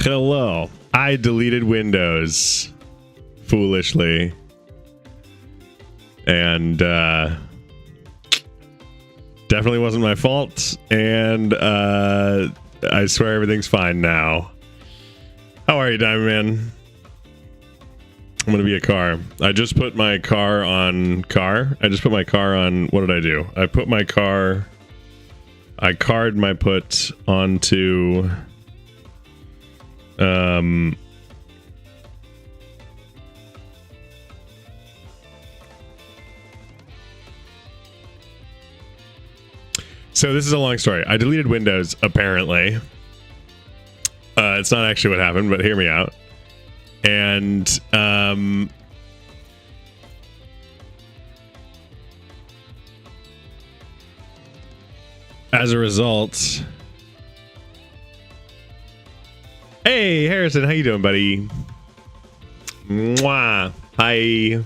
Hello. I deleted Windows foolishly. And definitely wasn't my fault. And I swear everything's fine now. How are you, Diamond Man? I'm gonna be a car. I just put my car on I just put my car on. What did I do? I put my car. I carred my put onto. So this is a long story. I deleted Windows, apparently. It's not actually what happened, but hear me out. And as a result, hey Harrison, how you doing, buddy? Mwah. Hi.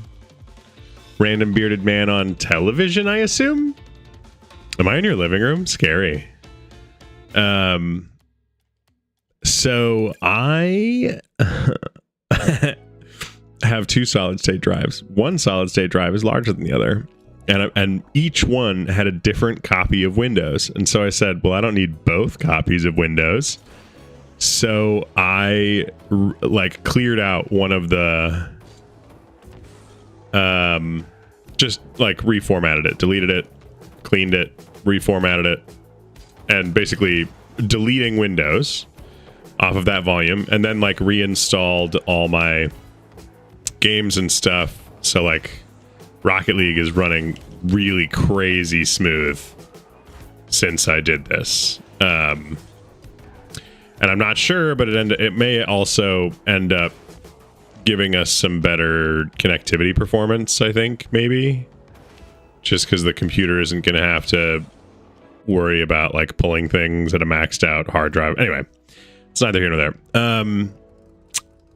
Random bearded man on television, I assume. Am I in your living room? Scary. So I have two solid state drives. One solid state drive is larger than the other, and each one had a different copy of Windows. And so I said, well, I don't need both copies of Windows. So I cleared out one of the just like reformatted it, deleted it, cleaned it, reformatted it, and basically deleting Windows off of that volume, and then like reinstalled all my games and stuff. So like Rocket League is running really crazy smooth since I did this. And I'm not sure, but it may also end up giving us some better connectivity performance, I think, maybe. Just because the computer isn't going to have to worry about like pulling things at a maxed out hard drive. Anyway, it's neither here nor there. And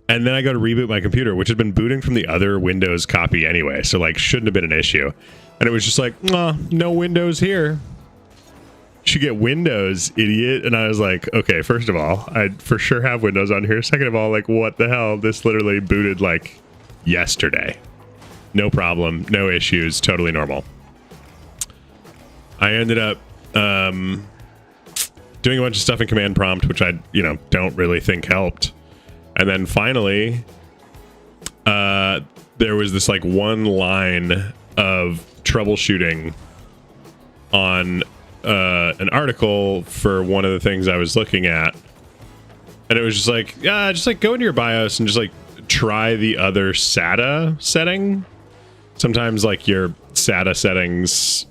then I go to reboot my computer, which had been booting from the other Windows copy anyway, so like shouldn't have been an issue. And it was just like, no Windows here. You should get Windows, idiot. And I was like, okay, first of all, I for sure have Windows on here. Second of all, like, what the hell? This literally booted like yesterday. No problem, no issues, totally normal. I ended up doing a bunch of stuff in command prompt, which I, don't really think helped. And then finally, there was this like one line of troubleshooting on an article for one of the things I was looking at. And it was just like, go into your BIOS and just like try the other SATA setting. Sometimes like your SATA settings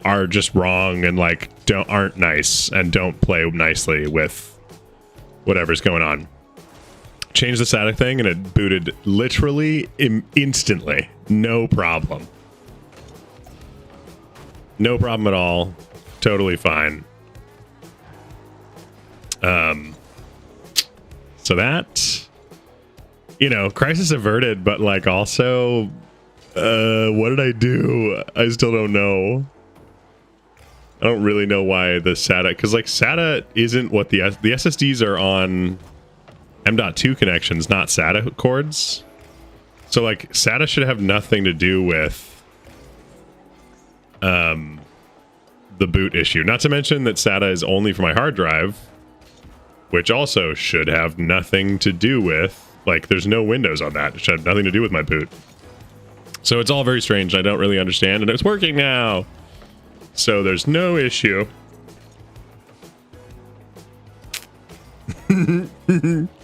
are just wrong and like aren't nice and don't play nicely with whatever's going on. Change the SATA thing and it booted literally instantly. No problem. No problem at all. Totally fine. So that, crisis averted, but like also, what did I do? I still don't know. I don't really know why the SATA, because like SATA isn't what the SSDs are on M.2 connections, not SATA cords. So like SATA should have nothing to do with the boot issue. Not to mention that SATA is only for my hard drive, which also should have nothing to do with, like, there's no Windows on that. It should have nothing to do with my boot. So it's all very strange. I don't really understand, and it's working now. So there's no issue.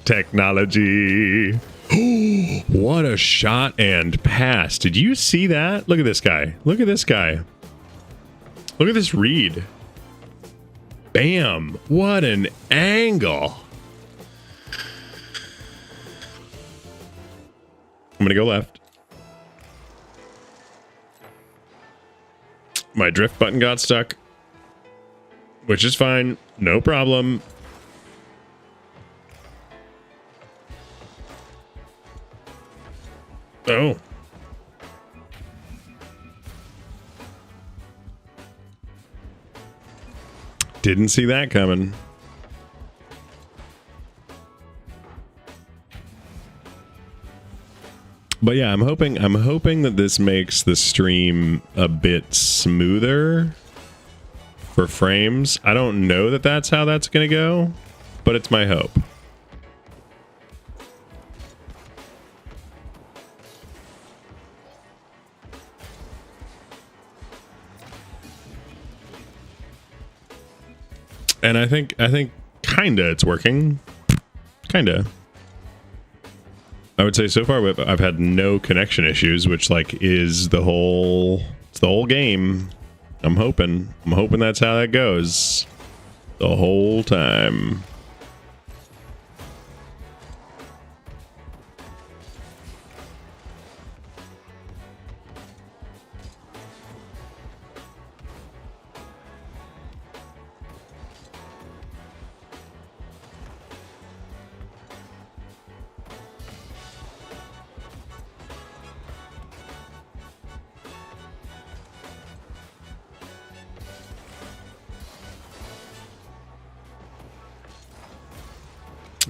Technology. What a shot and pass. Did you see that? Look at this guy. Look at this guy. Look at this read. Bam. What an angle. I'm going to go left. My drift button got stuck, which is fine. No problem. Oh. Didn't see that coming. But yeah, I'm hoping that this makes the stream a bit smoother for frames. I don't know that that's how that's going to go, but it's my hope. And I think kinda it's working. Kinda. I would say so far I've had no connection issues, which like is the whole game. I'm hoping that's how that goes the whole time.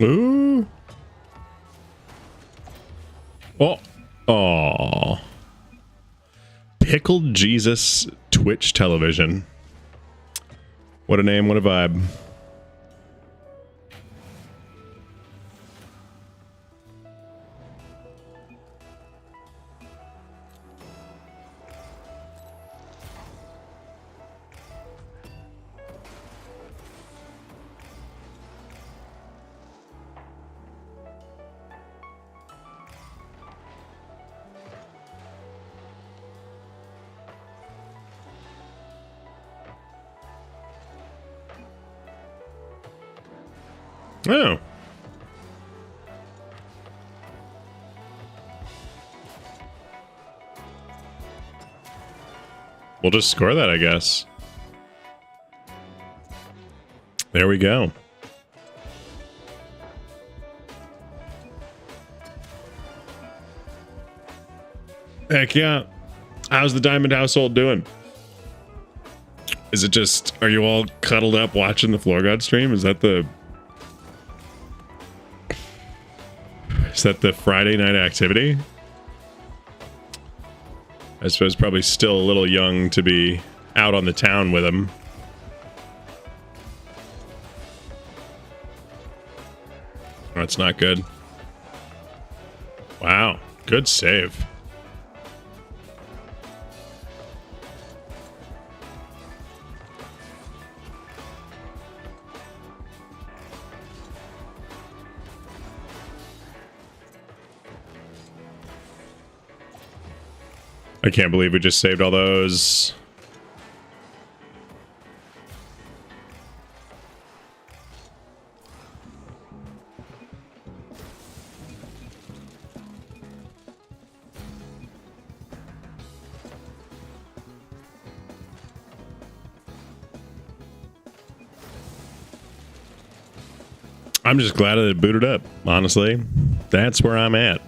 Ooh. Oh. Pickled Jesus Twitch television. What a name, what a vibe. Oh. We'll just score that, I guess. There we go. Heck yeah. How's the Diamond household doing? Is it just, are you all cuddled up watching the FloorGod stream? Is that the Friday night activity? I suppose probably still a little young to be out on the town with him. That's not good. Wow, good save. I can't believe we just saved all those. I'm just glad that it booted up, honestly. That's where I'm at.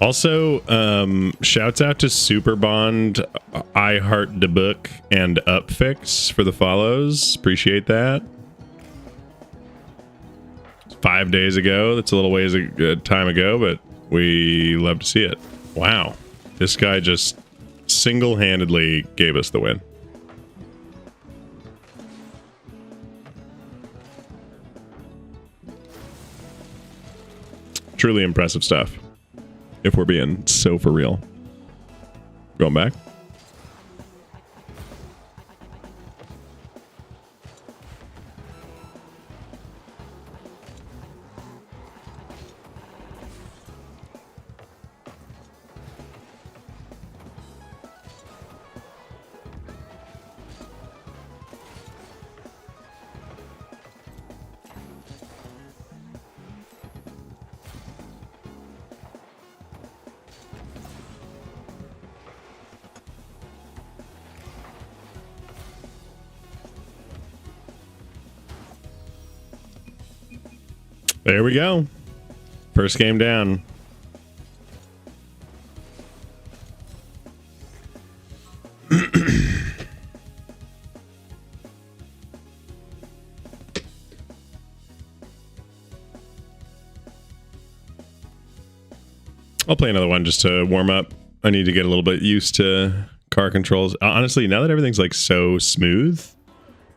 Also, shouts out to Super Bond, I Heart the Book, and Upfix for the follows. Appreciate that. 5 days ago. That's a little ways a time ago, but we love to see it. Wow. This guy just single-handedly gave us the win. Truly impressive stuff. If we're being so for real. Going back. There we go. First game down. I'll play another one just to warm up. I need to get a little bit used to car controls. Honestly, now that everything's like so smooth,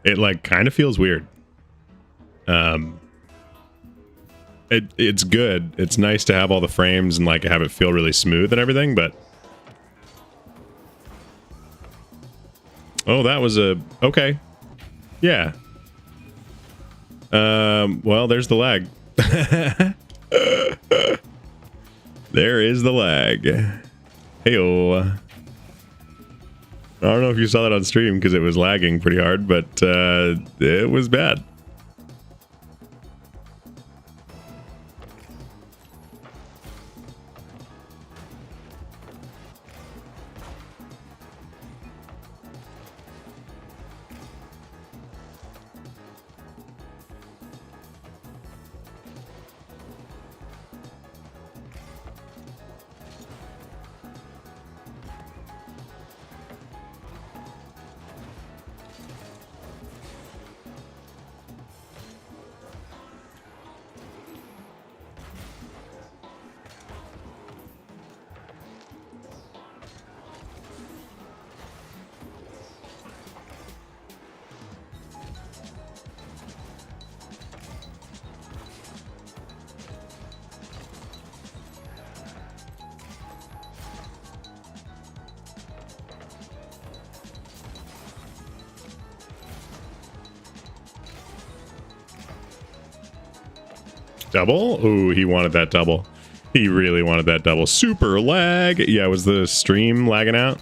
it like kind of feels weird. It's good. It's nice to have all the frames and like have it feel really smooth and everything, but oh, that was a okay. Yeah. Well, there's the lag. There is the lag. Hey-oh. I don't know if you saw that on stream because it was lagging pretty hard, but it was bad. Double? Ooh, he wanted that double. He really wanted that double. Super lag. Yeah, was the stream lagging out?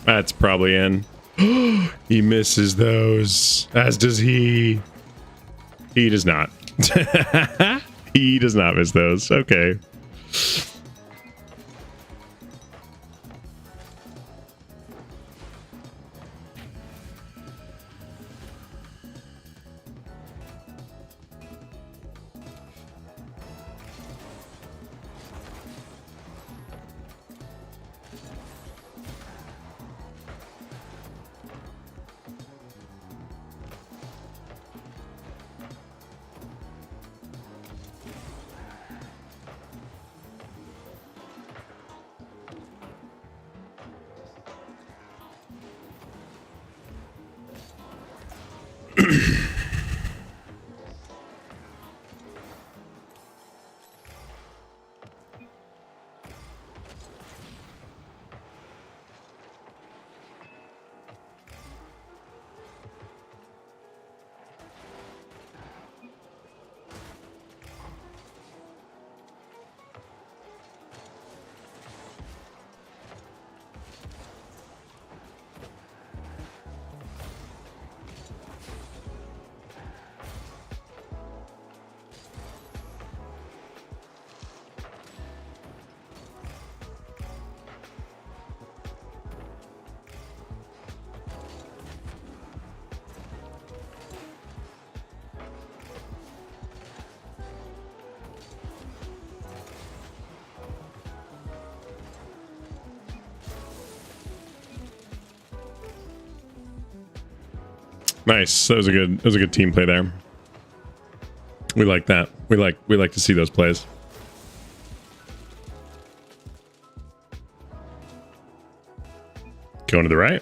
That's probably in. He misses those. As does he. He does not. He does not miss those. Okay. Nice. That was a good team play there. We like that. We like to see those plays. Going to the right.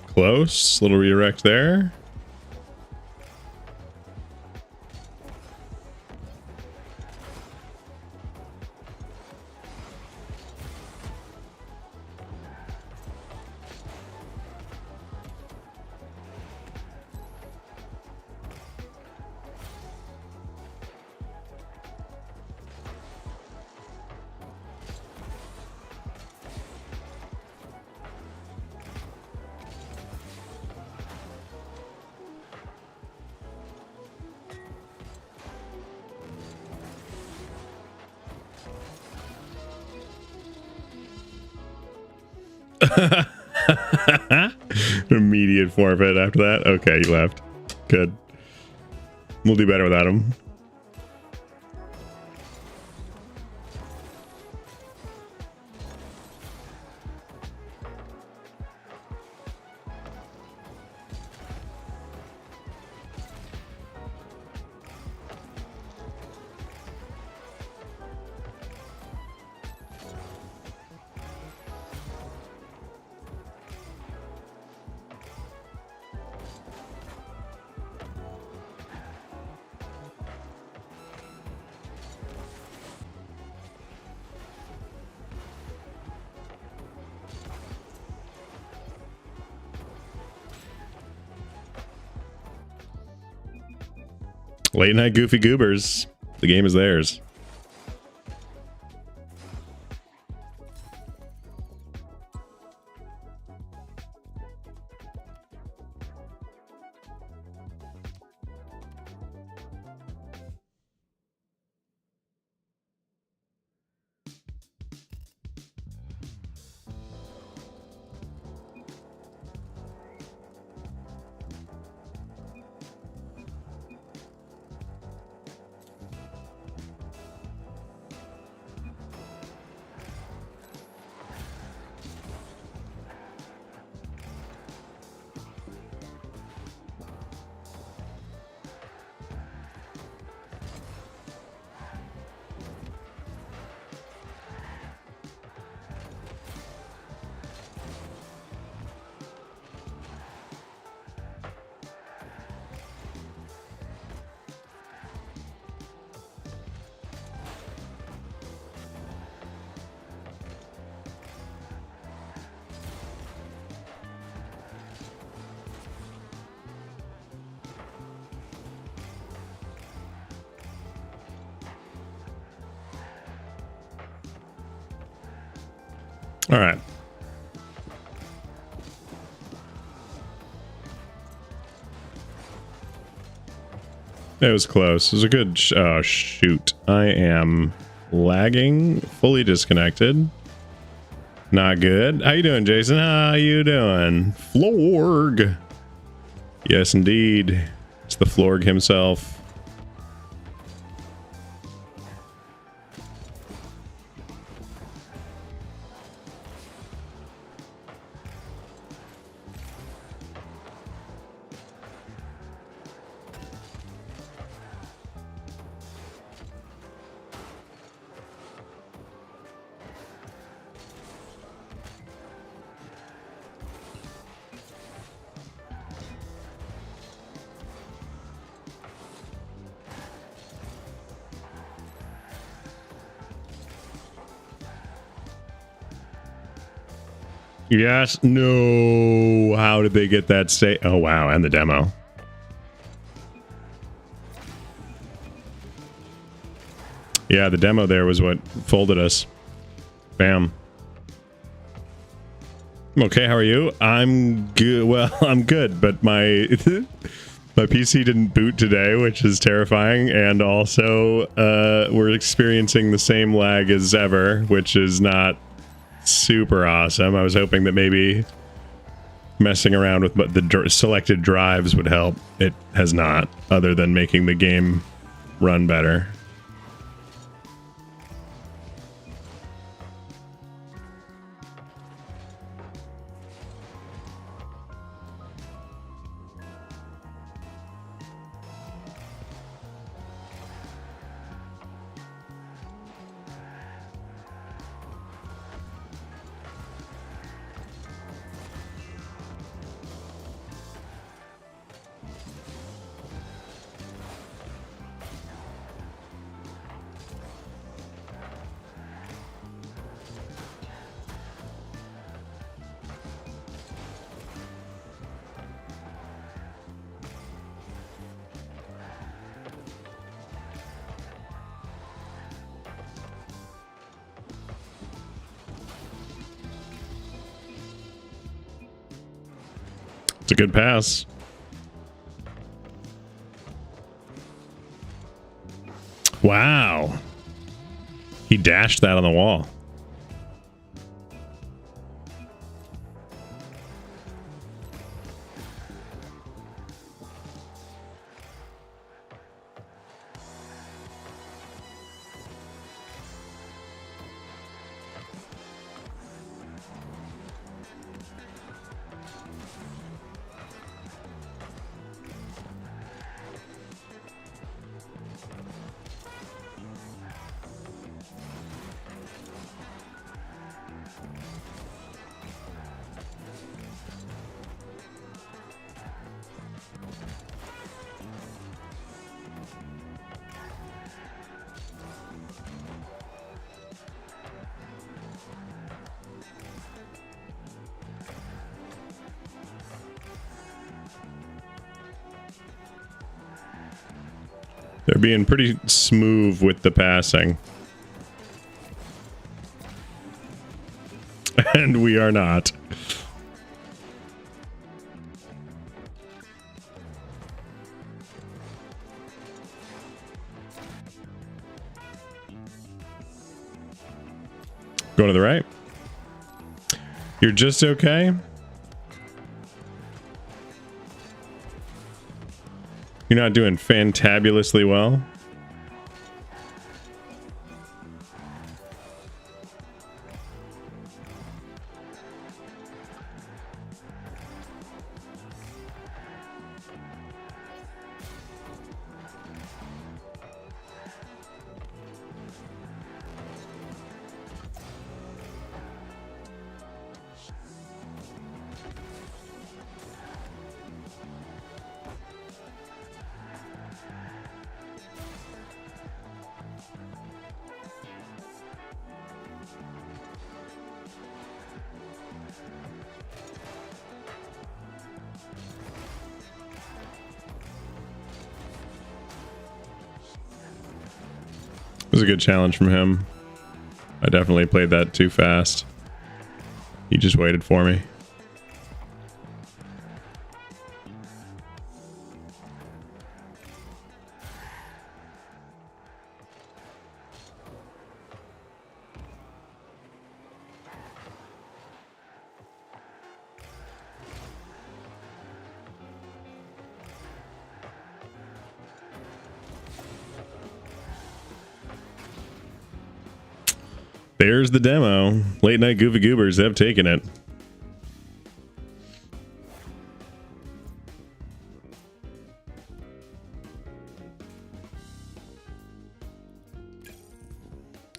Close. Little redirect there. Immediate forfeit after that. Okay, he left. Good. We'll do better without him. Late night goofy goobers. The game is theirs. All right. It was close. It was a good oh, shoot. I am lagging, fully disconnected. Not good. How you doing, Jason? How you doing? Florg. Yes, indeed. It's the Florg himself. Yes. No. How did they get that state? Oh, wow. And the demo. Yeah, the demo there was what folded us. Bam. Okay, how are you? I'm good. Well, I'm good, but my my PC didn't boot today, which is terrifying. And also, we're experiencing the same lag as ever, which is not super awesome. I was hoping that maybe messing around with the selected drives would help. It has not, other than making the game run better. It's a good pass. Wow. He dashed that on the wall. They're being pretty smooth with the passing. And we are not. Going to the right. You're just okay. You're not doing fantabulously well. It was a good challenge from him. I definitely played that too fast. He just waited for me. There's the demo. Late night goofy goobers have taken it.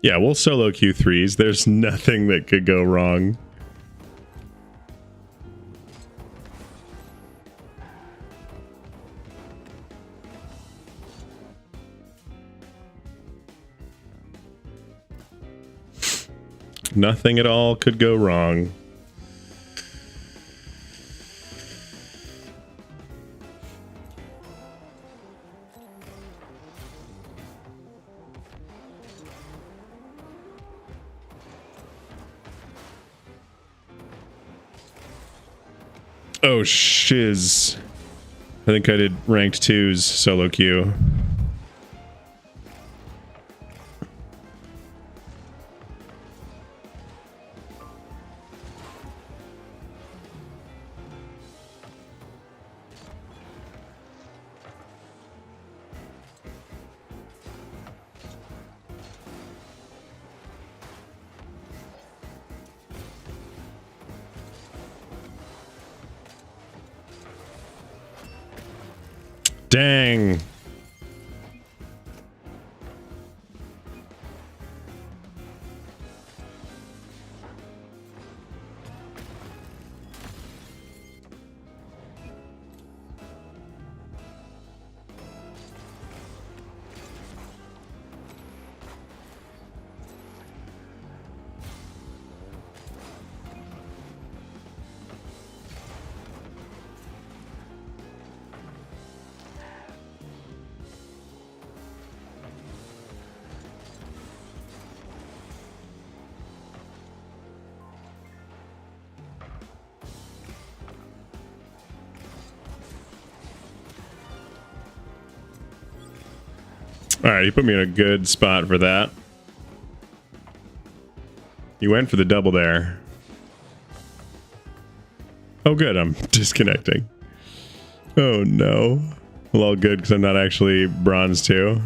Yeah, we'll solo Q3s. There's nothing that could go wrong. Nothing at all could go wrong. Oh, shiz. I think I did ranked 2's solo queue. Dang. All right, you put me in a good spot for that. You went for the double there. Oh, good. I'm disconnecting. Oh, no. Well, all good because I'm not actually bronze 2.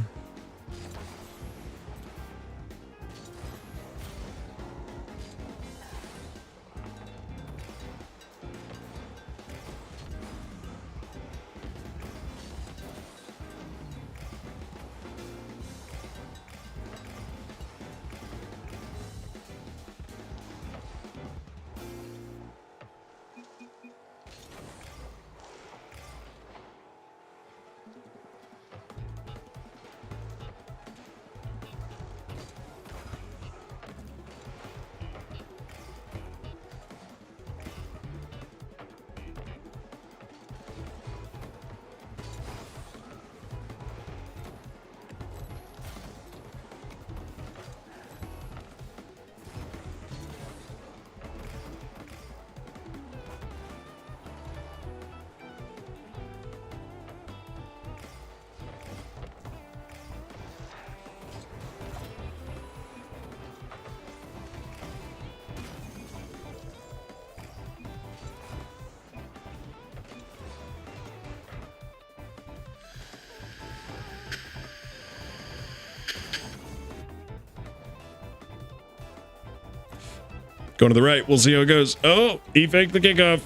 Going to the right. We'll see how it goes. Oh, he faked the kickoff.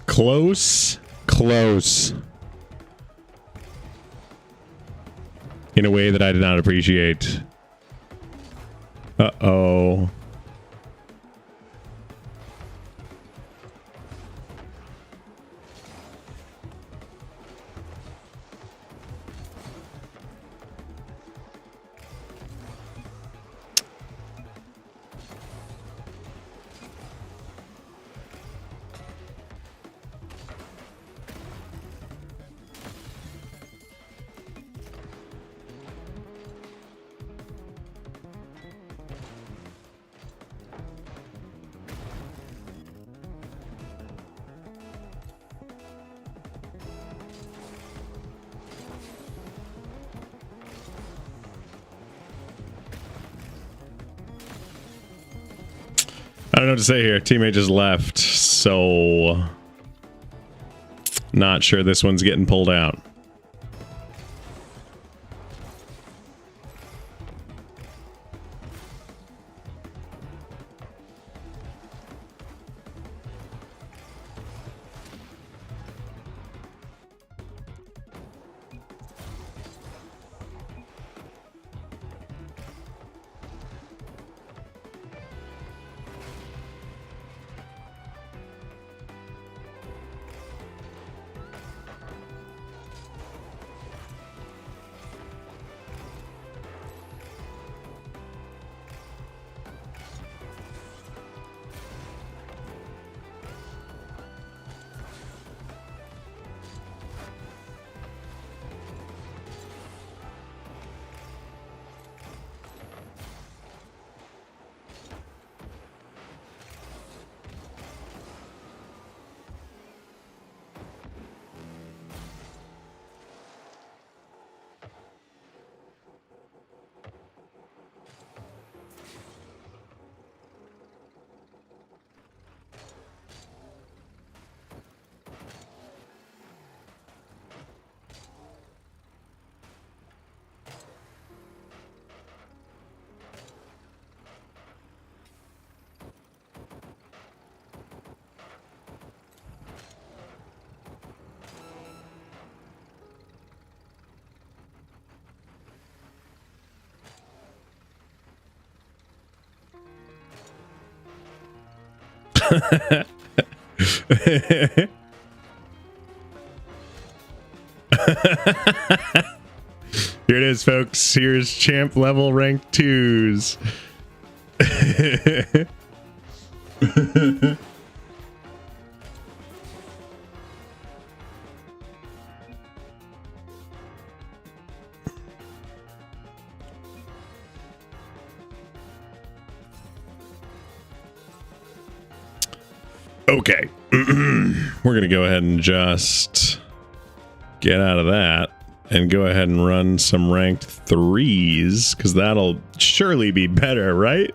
Close. Close. In a way that I did not appreciate. Uh-oh. I don't know what to say here. Teammate just left, so not sure this one's getting pulled out. Here it is, folks. Here's champ level rank 2s. Okay. We're going to go ahead and just get out of that and go ahead and run some ranked 3s, because that'll surely be better, right?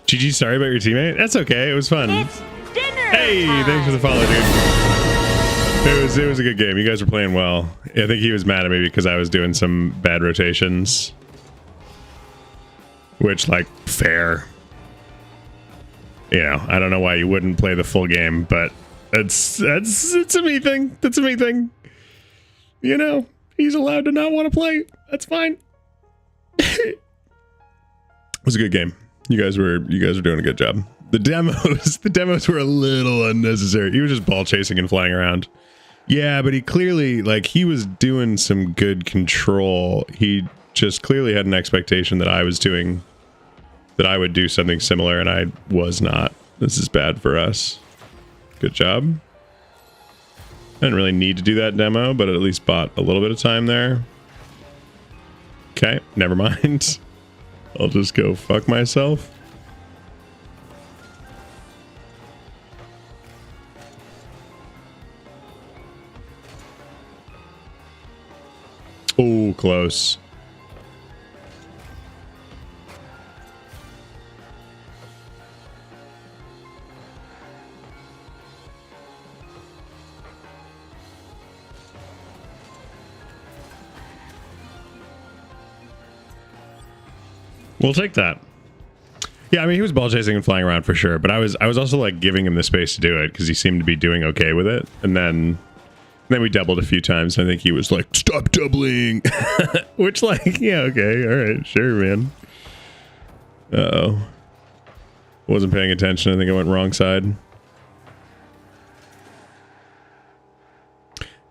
GG, sorry about your teammate. That's okay. It was fun. It's dinner Hey, time. thanks for the follow, dude. It was a good game. You guys were playing well. I think he was mad at me because I was doing some bad rotations. Which, like, fair. You know, I don't know why you wouldn't play the full game, but it's a me thing. That's a me thing. You know, he's allowed to not want to play. That's fine. It was a good game. You guys were doing a good job. The demos were a little unnecessary. He was just ball chasing and flying around. Yeah, but he clearly, like, he was doing some good control. He just clearly had an expectation that I was doing, that I would do something similar, and I was not. This is bad for us. Good job. I didn't really need to do that demo, but it at least bought a little bit of time there. Okay, never mind. I'll just go fuck myself. Oh, close. We'll take that. Yeah, I mean, he was ball chasing and flying around for sure, but I was also like giving him the space to do it because he seemed to be doing okay with it. And then we doubled a few times. And I think he was like, "Stop doubling," which, like, yeah, okay, all right, sure, man. Uh-oh. Wasn't paying attention. I think I went wrong side.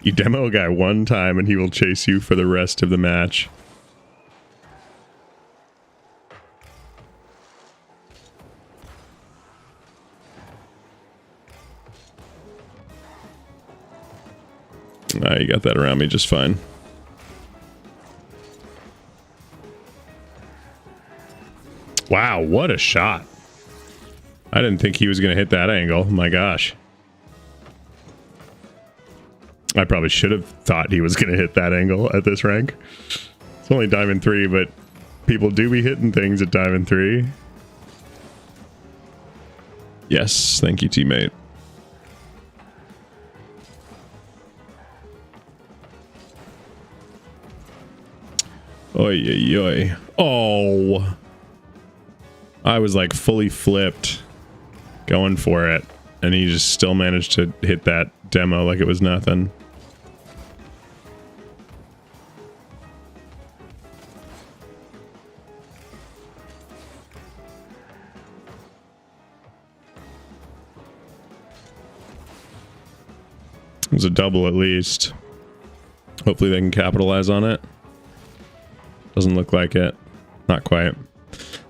You demo a guy one time and he will chase you for the rest of the match. You got that around me just fine. Wow, what a shot. I didn't think he was going to hit that angle. My gosh. I probably should have thought he was going to hit that angle at this rank. It's only Diamond 3, but people do be hitting things at Diamond 3. Yes, thank you, teammate. Oy, oy, oy. Oh. I was like fully flipped going for it, and he just still managed to hit that demo like it was nothing. It was a double at least. Hopefully they can capitalize on it. Doesn't look like it. Not quite.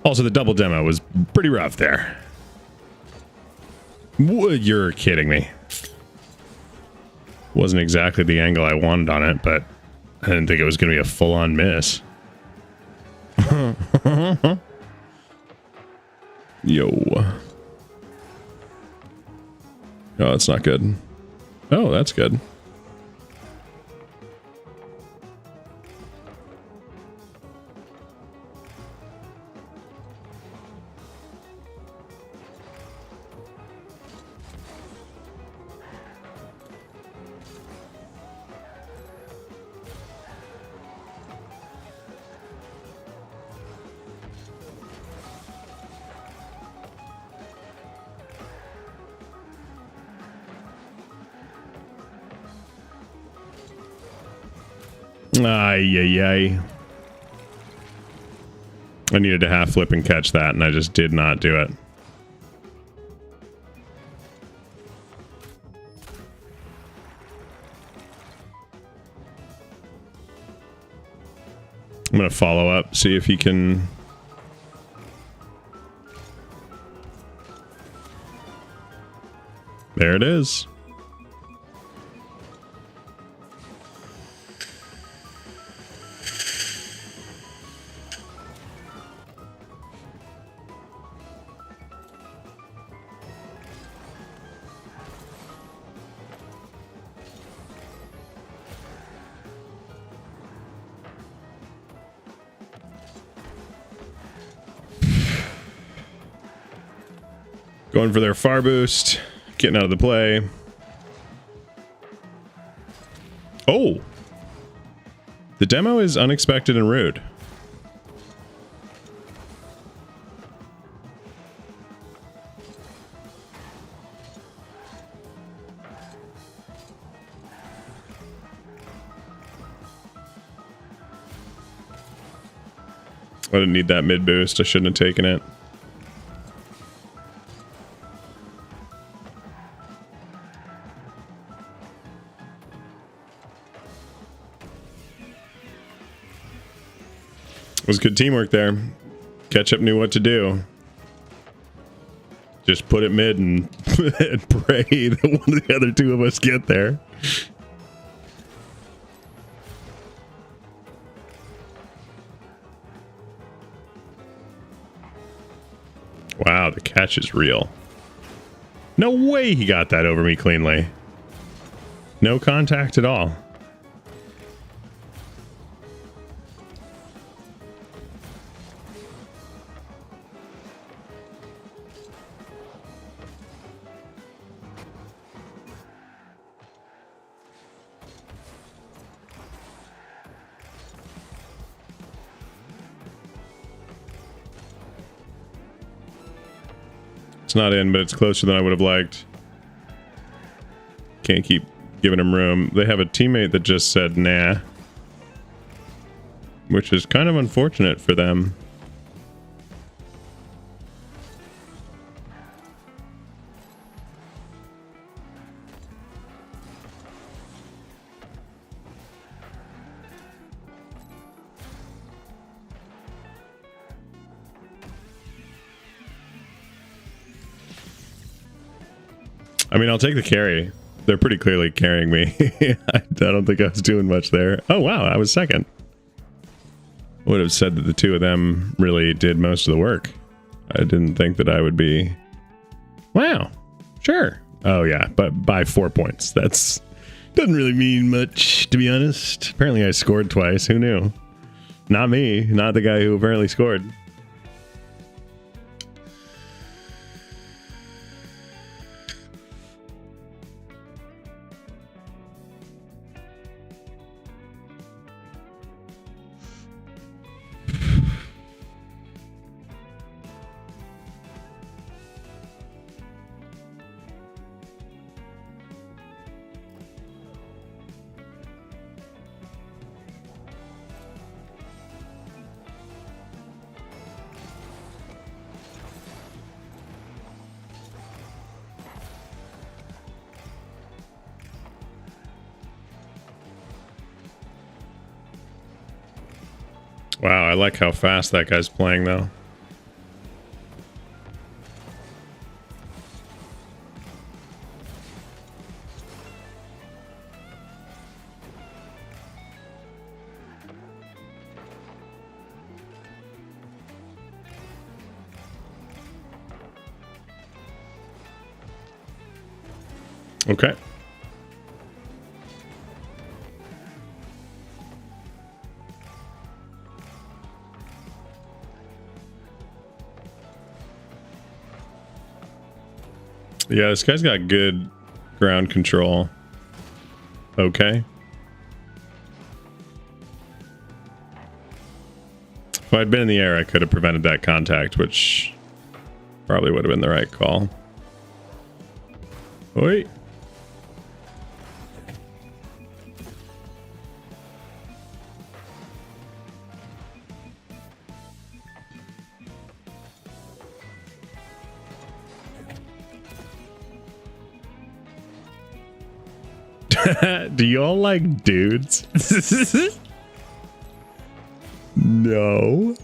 Also, the double demo was pretty rough there. You're kidding me. Wasn't exactly the angle I wanted on it, but I didn't think it was going to be a full-on miss. Yo. Oh, that's not good. Oh, that's good. Ay, ay, ay. I needed to half flip and catch that, and I just did not do it. I'm going to follow up, see if he can... There it is. Going for their far boost, getting out of the play. Oh! The demo is unexpected and rude. I didn't need that mid boost. I shouldn't have taken it. It was good teamwork there. Ketchup knew what to do. Just put it mid and, and pray that one of the other two of us get there. Wow, the catch is real. No way he got that over me cleanly. No contact at all. It's not in, but it's closer than I would have liked. Can't keep giving him room. They have a teammate that just said nah, which is kind of unfortunate for them. I mean, I'll take the carry. They're pretty clearly carrying me. I don't think I was doing much there. Oh, wow. I was second. I would have said that the two of them really did most of the work. I didn't think that I would be... Wow. Sure. Oh, yeah. But by 4 points. That's... Doesn't really mean much, to be honest. Apparently I scored twice. Who knew? Not me. Not the guy who apparently scored. Wow, I like how fast that guy's playing, though. Okay. Yeah, this guy's got good ground control. Okay. If I'd been in the air, I could have prevented that contact, which probably would have been the right call. Oi. Do y'all like dudes? No.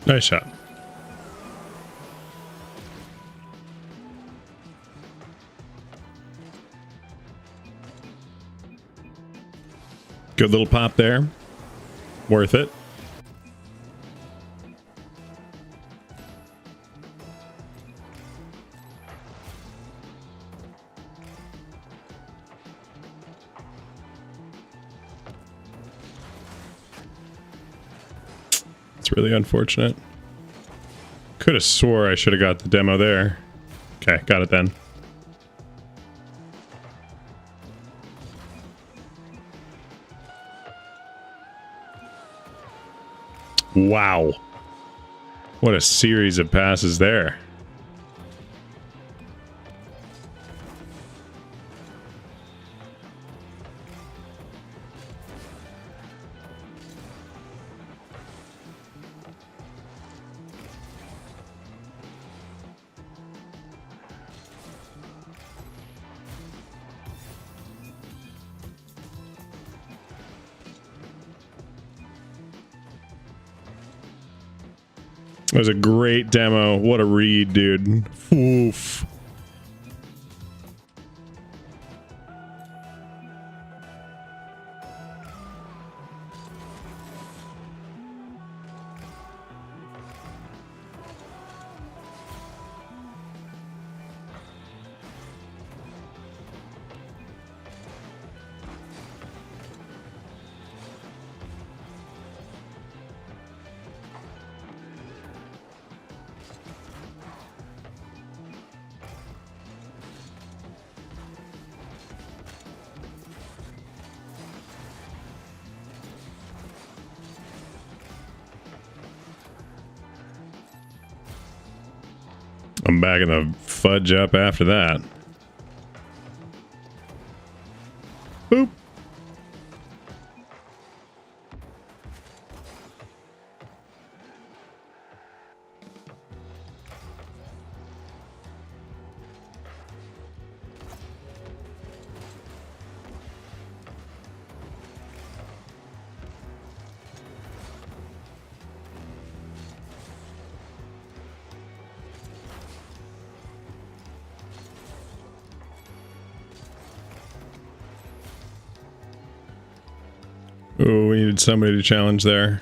Nice shot. Good little pop there. Worth it. It's really unfortunate. Could have swore I should have got the demo there. Okay, got it then. Wow. What a series of passes there. It was a great demo. What a read, dude. Oof. I'm back in the fudge up after that. Boop. Oh, we needed somebody to challenge there.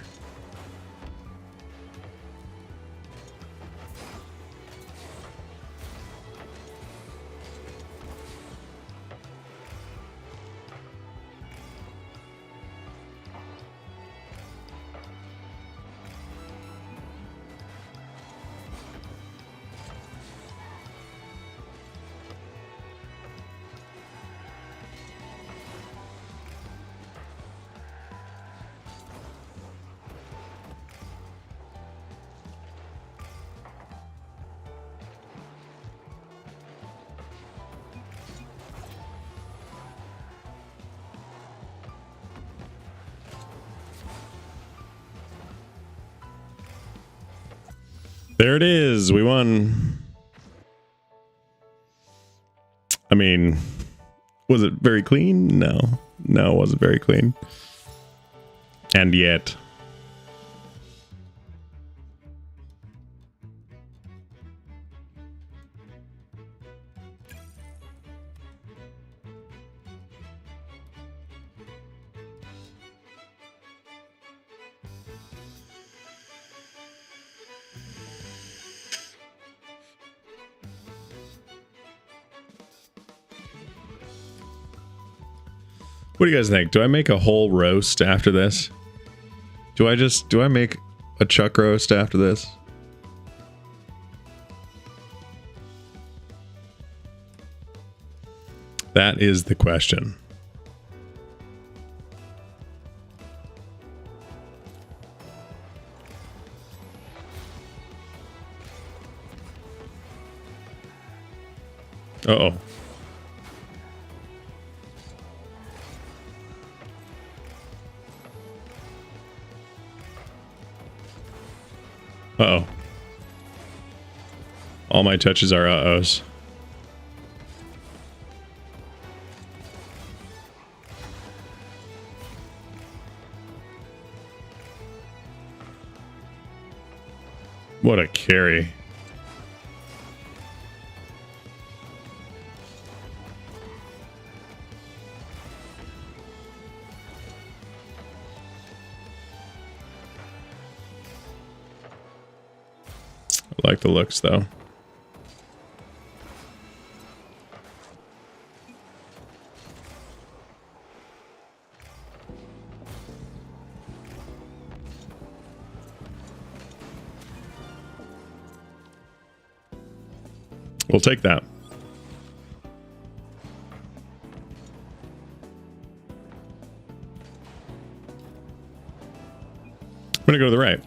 There it is. We won. I mean, was it very clean? No. No, it wasn't very clean. And yet. What do you guys think? Do I make a whole roast after this? Do I make a chuck roast after this? That is the question. Uh-oh. Uh-oh. All my touches are uh-ohs. What a carry. I like the looks, though. We'll take that. I'm gonna go to the right.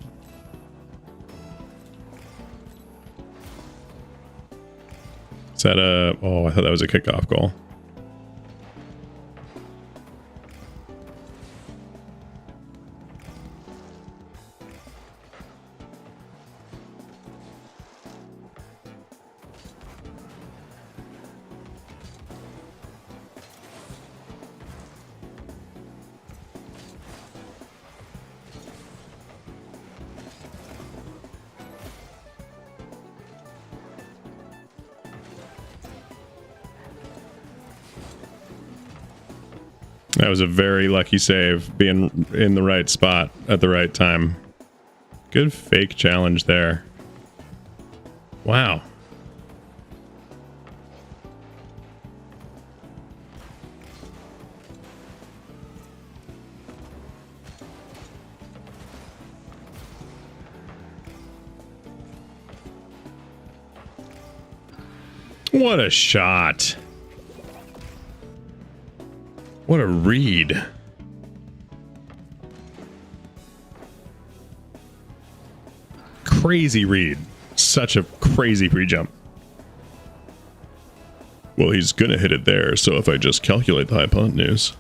Is that a... Oh, I thought that was a kickoff goal. That was a very lucky save, being in the right spot at the right time. Good fake challenge there. Wow. What a shot. What a read. Crazy read. Such a crazy pre-jump. Well, he's gonna hit it there, so if I just calculate the hypotenuse.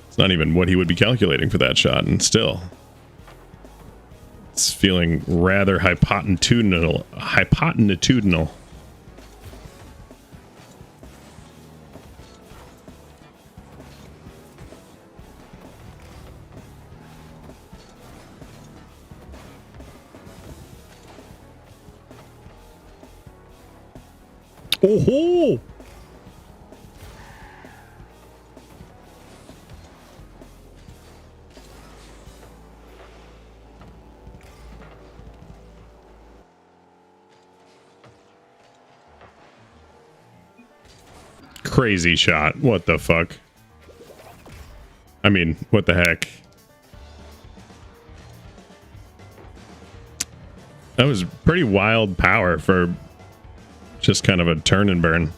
It's not even what he would be calculating for that shot, and still. It's feeling rather hypotenutidinal. Oh-ho! Crazy shot. What the fuck? I mean, what the heck? That was pretty wild power for just kind of a turn and burn.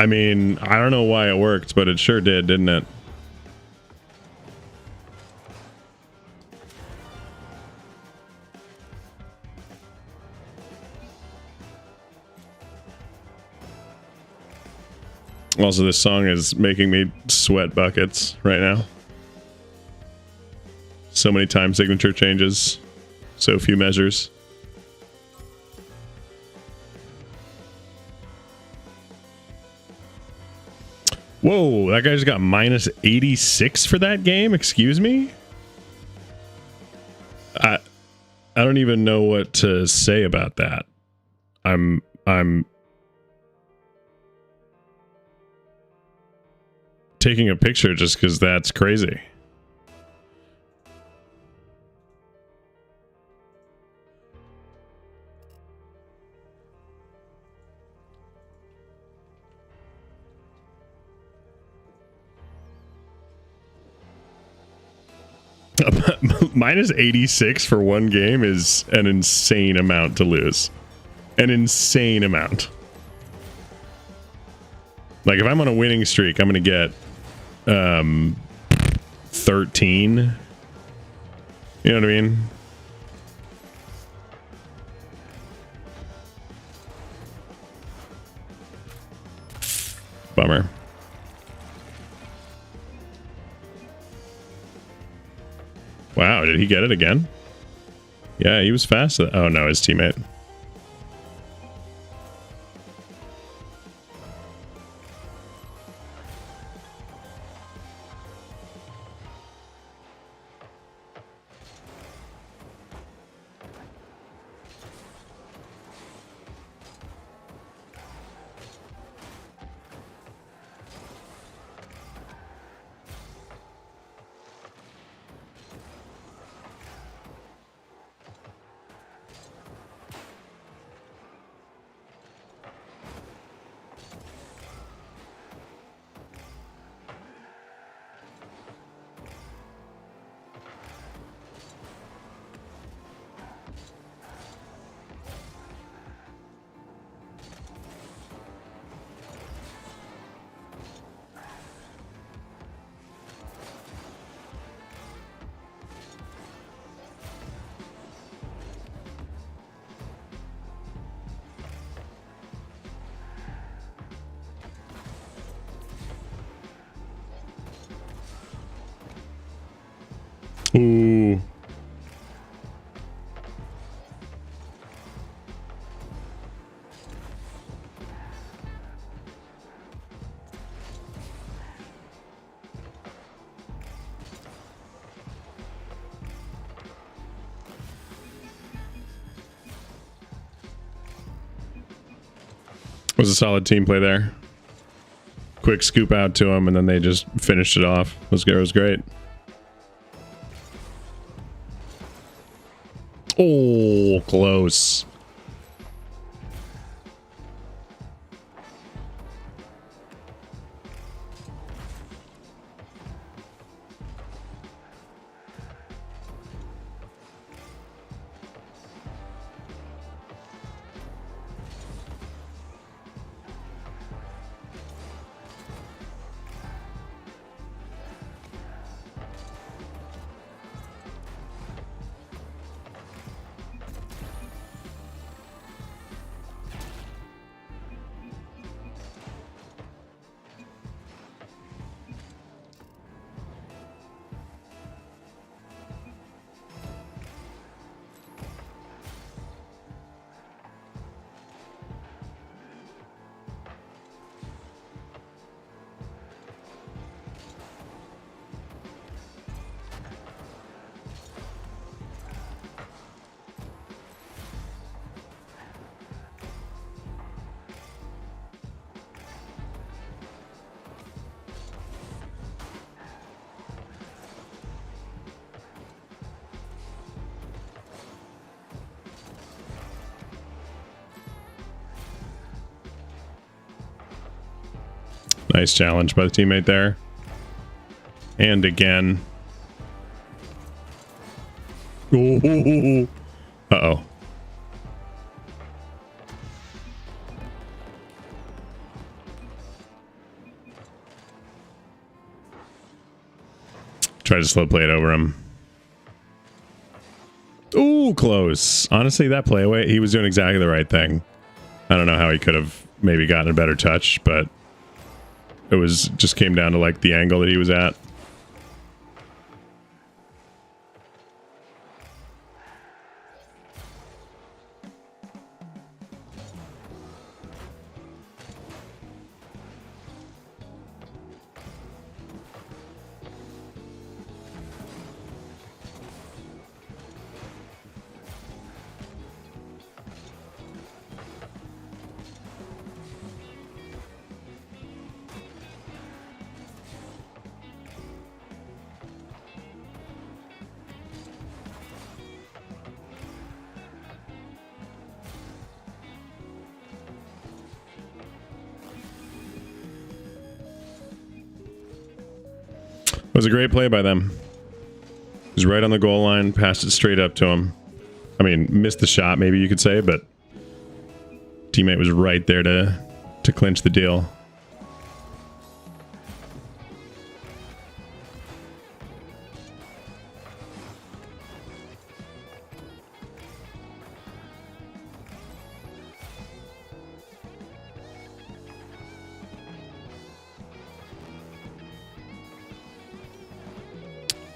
I mean, I don't know why it worked, but it sure did, didn't it? Also, this song is making me sweat buckets right now. So many time signature changes, so few measures. Whoa, that guy just got minus 86 for that game? Excuse me? I don't even know what to say about that. I'm taking a picture just because that's crazy. Minus 86 for one game is an insane amount to lose. An insane amount. Like, if I'm on a winning streak, I'm going to get 13. You know what I mean? Bummer. Wow, did he get it again? Yeah, he was fast. Oh no, his teammate. Ooh. Was a solid team play there. Quick scoop out to him, and then they just finished it off. It was great. Oh, close. Nice challenge by the teammate there. And again. Oh. Uh-oh. Try to slow play it over him. Ooh, close. Honestly, that play away, he was doing exactly the right thing. I don't know how he could have maybe gotten a better touch, but it was just came down to like the angle that he was at. It was a great play by them. He was right on the goal line, passed it straight up to him. I mean, missed the shot, maybe you could say, but teammate was right there to clinch the deal.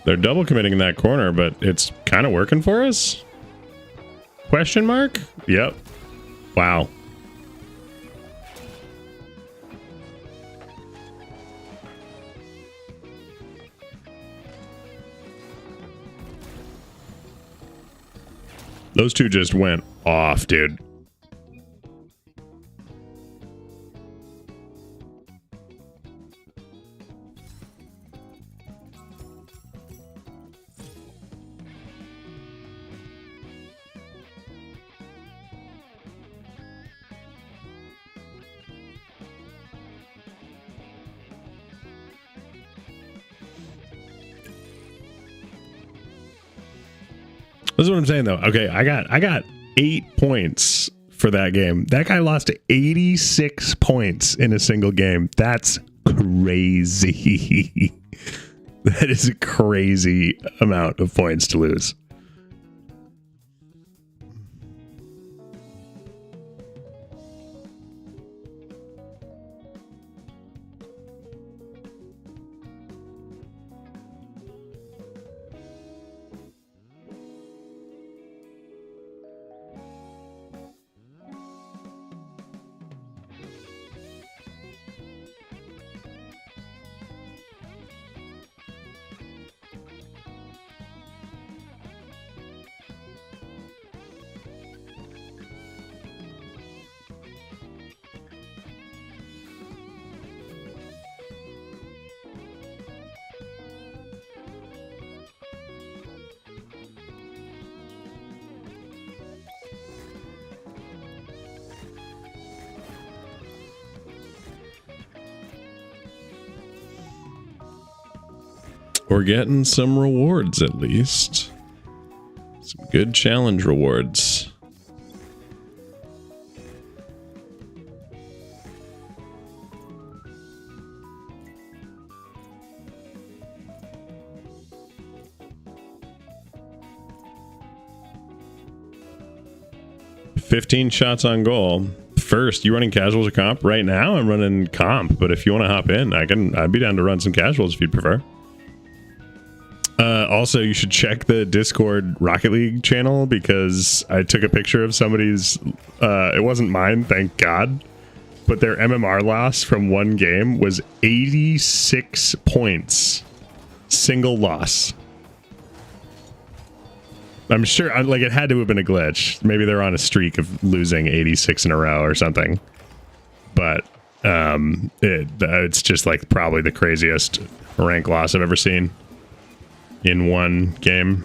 They're double committing in that corner, but it's kind of working for us? Question mark? Yep. Wow. Those two just went off, dude. This is what I'm saying, though. Okay, I got 8 points for that game. That guy lost 86 points in a single game. That's crazy. That is a crazy amount of points to lose. We're getting some rewards at least. Some good challenge rewards. "15 shots on goal." First, you running casuals or comp? Right now I'm running comp, but if you want to hop in, I'd be down to run some casuals if you'd prefer. Also, you should check the Discord Rocket League channel because I took a picture of somebody's, it wasn't mine, thank God, but their MMR loss from one game was 86 points. Single loss. I'm sure, like, it had to have been a glitch. Maybe they're on a streak of losing 86 in a row or something. But it's just, like, probably the craziest rank loss I've ever seen in one game.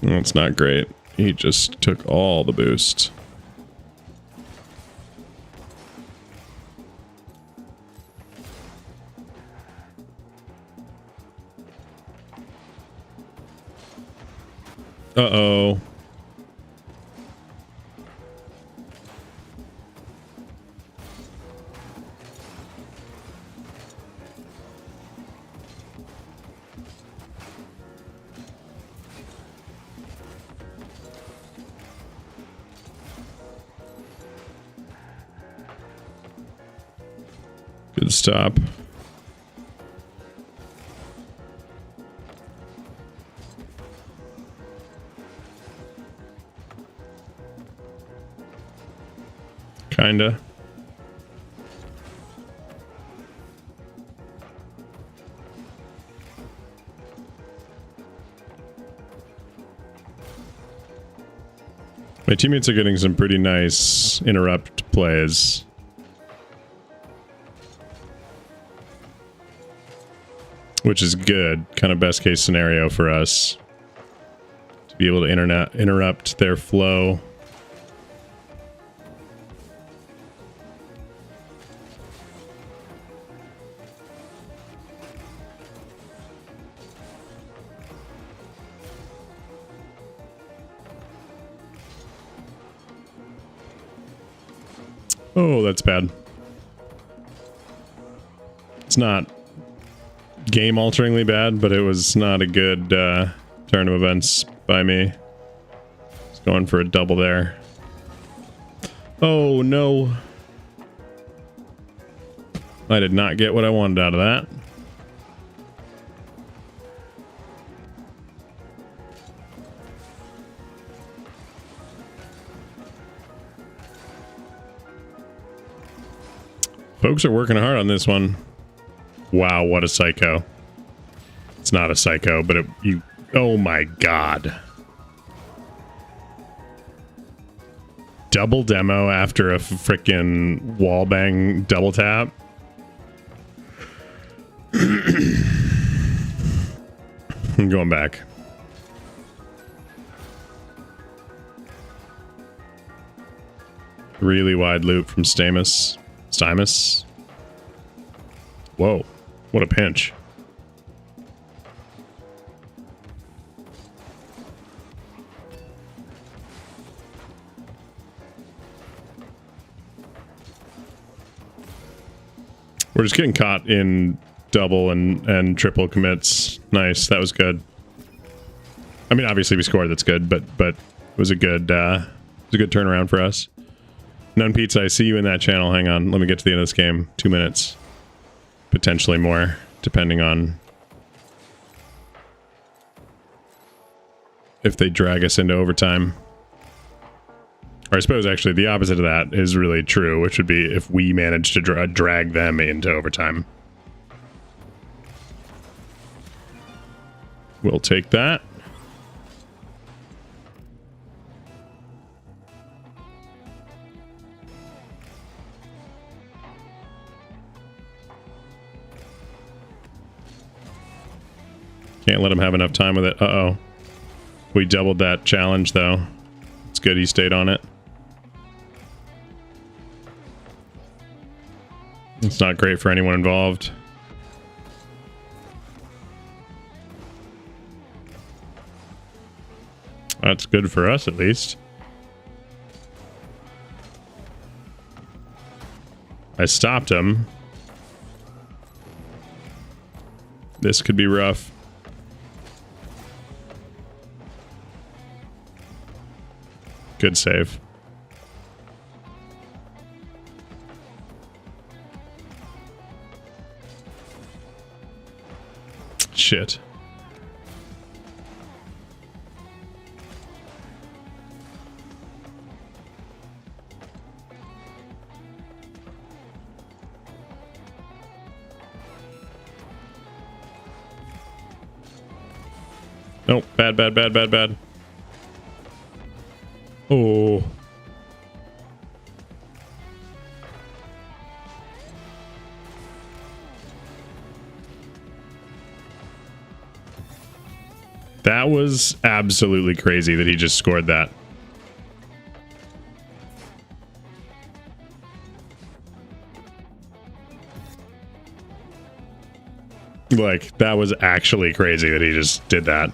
That's not great. He just took all the boost. Uh-oh. Good stop. Kinda. My teammates are getting some pretty nice interrupt plays. Which is good. Kind of best case scenario for us. To be able to interrupt their flow. Oh, that's bad. It's not game-alteringly bad, but it was not a good turn of events by me. Just going for a double there. Oh, no. I did not get what I wanted out of that. Folks are working hard on this one. Wow, what a psycho. It's not a psycho, but oh my god. Double demo after a frickin' wallbang double tap. I'm going back. Really wide loop from Stymus. Whoa, what a pinch. We're just getting caught in double and triple commits. Nice, that was good. I mean, obviously we scored, that's good, but it was a good turnaround for us. None Pizza, I see you in that channel. Hang on, let me get to the end of this game. 2 minutes. Potentially more, depending on if they drag us into overtime. Or I suppose actually the opposite of that is really true, which would be if we manage to drag them into overtime. We'll take that. Can't let him have enough time with it. Uh-oh. We doubled that challenge, though. It's good he stayed on it. It's not great for anyone involved. That's good for us, at least. I stopped him. This could be rough. Good save. Shit. Oh, bad, bad, bad, bad, bad. Oh. That was absolutely crazy that he just scored that. Like, that was actually crazy that he just did that.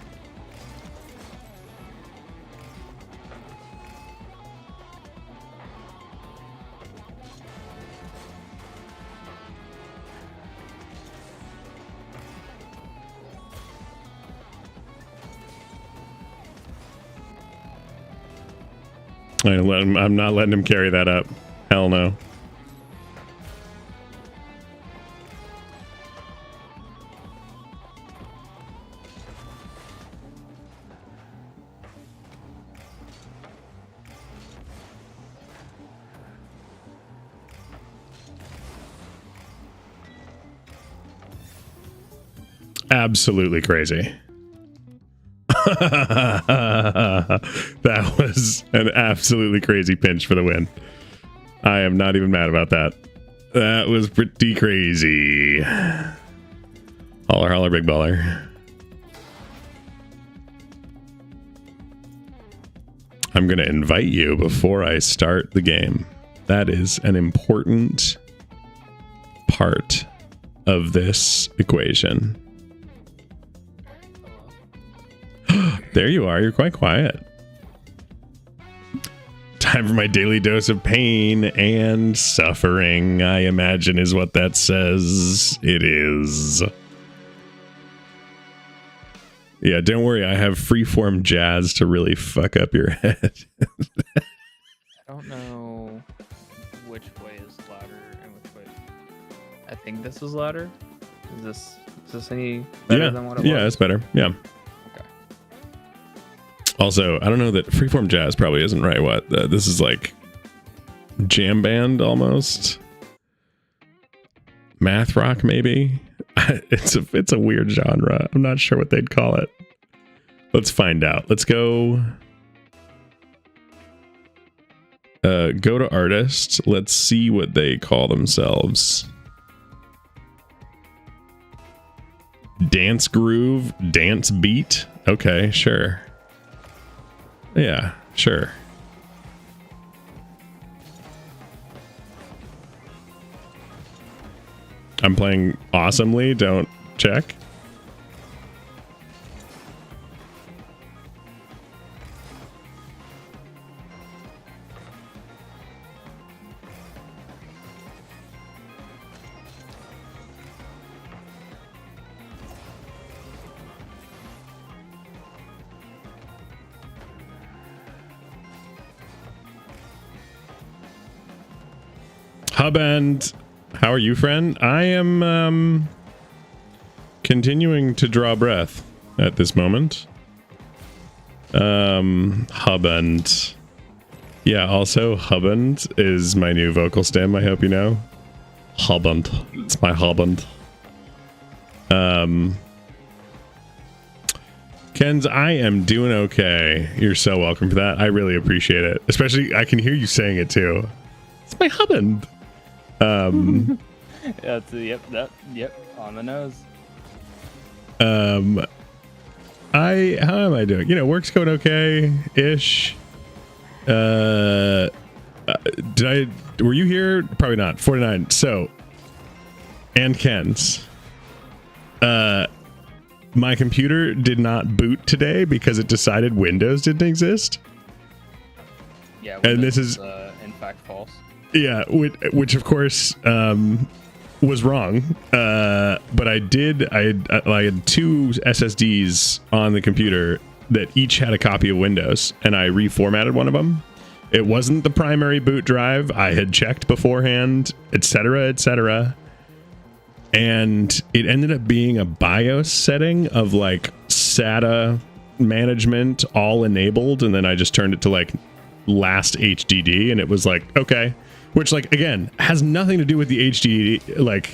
I'm not letting him carry that up. Hell no. Absolutely crazy. That was an absolutely crazy pinch for the win. I am not even mad about that. That was pretty crazy. Holler, holler, big baller. I'm going to invite you before I start the game. That is an important part of this equation. There you are. You're quite quiet. Time for my daily dose of pain and suffering, I imagine is what that says. It is. Yeah, don't worry. I have freeform jazz to really fuck up your head. I don't know which way is louder and which way. I think this is louder. Is this any better than what it was? Yeah, it's better. Yeah. Also, I don't know that freeform jazz probably isn't right. What? This is like jam band almost. Math rock, maybe. It's a weird genre. I'm not sure what they'd call it. Let's find out. Let's go. Go to artist. Let's see what they call themselves. Dance groove, dance beat. Okay, sure. Yeah, sure. I'm playing awesomely. Don't check. Huband, how are you, friend? I am continuing to draw breath at this moment. Huband. Yeah, also Huband is my new vocal stem, I hope you know. Huband. It's my Huband. Kenz, I am doing okay. You're so welcome for that. I really appreciate it. Especially, I can hear you saying it too. It's my Huband. That's yep, on the nose. How am I doing? You know, work's going okay ish. Were you here? Probably not. 49. So And Ken's. My computer did not boot today because it decided Windows didn't exist. Yeah, and this is in fact false. Yeah, which of course was wrong. But I had 2 SSDs on the computer that each had a copy of Windows, and I reformatted one of them. It wasn't the primary boot drive. I had checked beforehand, etc., etc. And it ended up being a BIOS setting of like SATA management all enabled, and then I just turned it to like last HDD, and it was like, okay. Which, like, again, has nothing to do with the HDD. Like,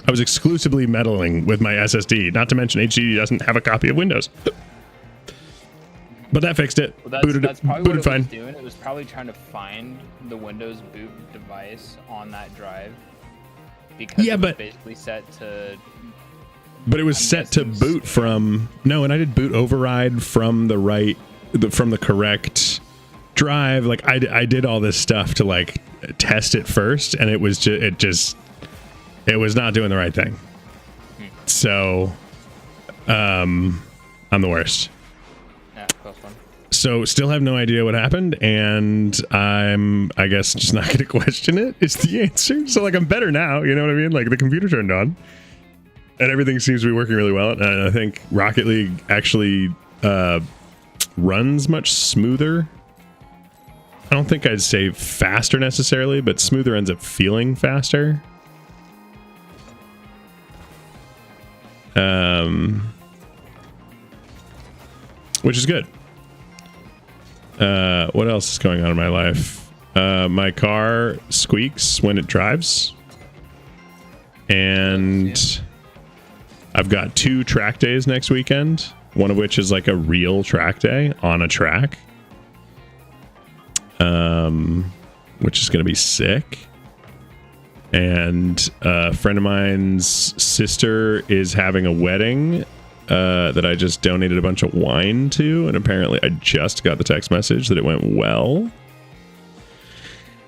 I was exclusively meddling with my SSD. Not to mention HDD doesn't have a copy of Windows. But that fixed it. Well, booted probably fine. Was doing. It was probably trying to find the Windows boot device on that drive. Because it was basically set to... But it was set to boot from... No, and I did boot override from the correct drive. Like, I did all this stuff to, like, test it first, and it was it was not doing the right thing. So, I'm the worst. Yeah, close one. So still have no idea what happened, and I'm, I guess, just not going to question it. It's the answer. So, like, I'm better now, you know what I mean? Like, the computer turned on, and everything seems to be working really well. And I think Rocket League actually runs much smoother. I don't think I'd say faster necessarily, but smoother ends up feeling faster. Which is good. What else is going on in my life? My car squeaks when it drives. And I've got 2 track days next weekend. One of which is like a real track day on a track. Which is going to be sick. And a friend of mine's sister is having a wedding that I just donated a bunch of wine to, and apparently I just got the text message that it went well.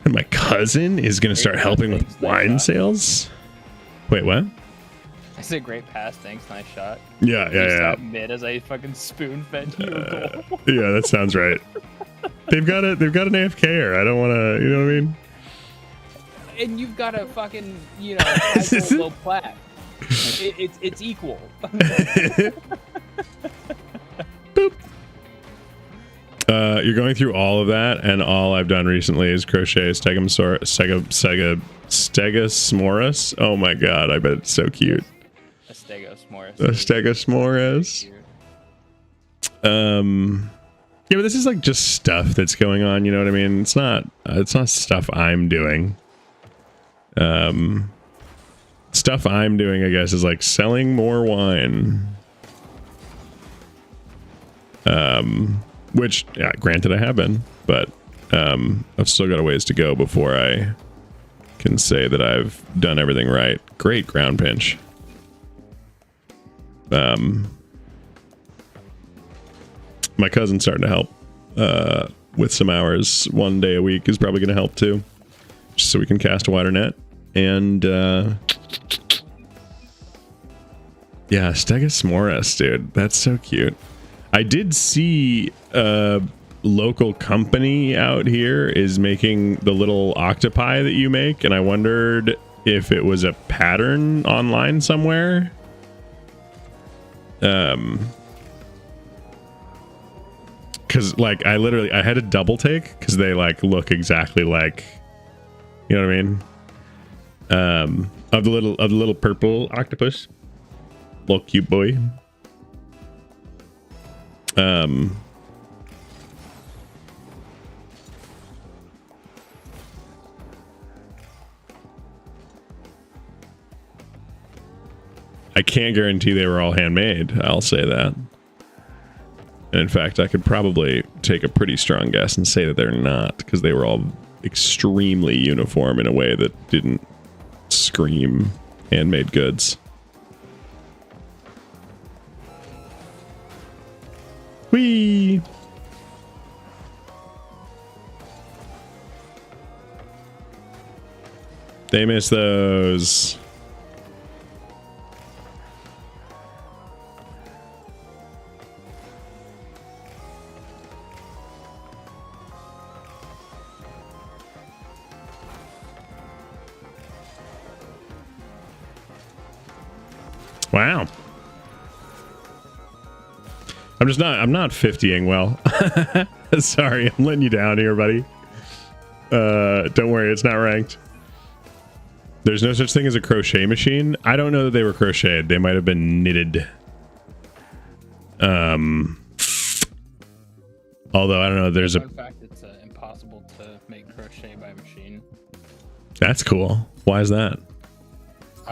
And my cousin is going to start helping with wine sales. Wait, what? I said great pass, thanks, nice shot. Yeah. Mid as I fucking spoon fed you a goal. Yeah, that sounds right. They've got an AFKer. I don't want to, you know what I mean? And you've got a fucking, high low plat. It's equal. Boop. You're going through all of that, and all I've done recently is crochet Stegosmoris. Oh my god, I bet it's so cute. A Stegosmoris. Yeah, but this is like just stuff that's going on, you know what I mean? It's not stuff I'm doing. Stuff I'm doing, I guess, is like selling more wine. Which, yeah, granted I have been, but I've still got a ways to go before I can say that I've done everything right. Great ground pinch. My cousin's starting to help with some hours. 1 day a week is probably going to help too, just so we can cast a wider net. And yeah, Stegosmoris, dude, that's so cute. I did see a local company out here is making the little octopi that you make, and I wondered if it was a pattern online somewhere. Because like I had a double take because they like look exactly like, you know what I mean? Of the little purple octopus, little cute boy. I can't guarantee they were all handmade. I'll say that. And in fact, I could probably take a pretty strong guess and say that they're not, because they were all extremely uniform in a way that didn't scream handmade goods. Whee! They miss those. Wow. I'm not 50ing well. Sorry, I'm letting you down here, buddy. Don't worry, it's not ranked. There's no such thing as a crochet machine. I don't know that they were crocheted. They might have been knitted. Although I don't know, there's In fact, it's impossible to make crochet by machine. That's cool. Why is that?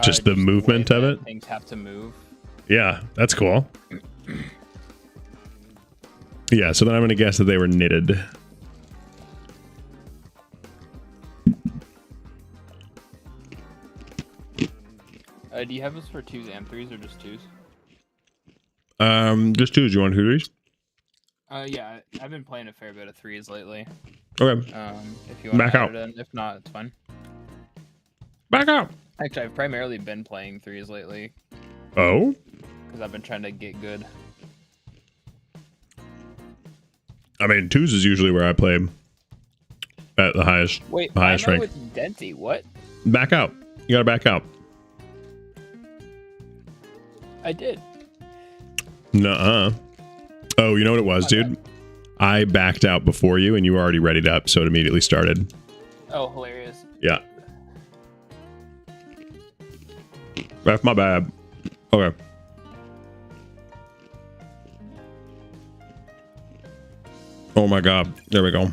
Just the movement of it? Things have to move. Yeah, that's cool. Yeah, so then I'm going to guess that they were knitted. Do you have this for 2s and 3s or just 2s? Just 2s. You want 2 3s? Yeah, I've been playing a fair bit of 3s lately. Okay. If you want Back to out. add it in. If not, it's fine. Back out. Actually, I've primarily been playing 3s lately. Oh? Because I've been trying to get good. I mean, 2s is usually where I play at the highest. Wait, the highest rank. with Denty, what? Back out. You gotta back out. I did. Nuh-uh. Oh, you know what it was, dude? I backed out before you, and you were already readied up, so it immediately started. Oh, hilarious. Yeah. That's my bad. Okay. Oh my god. There we go.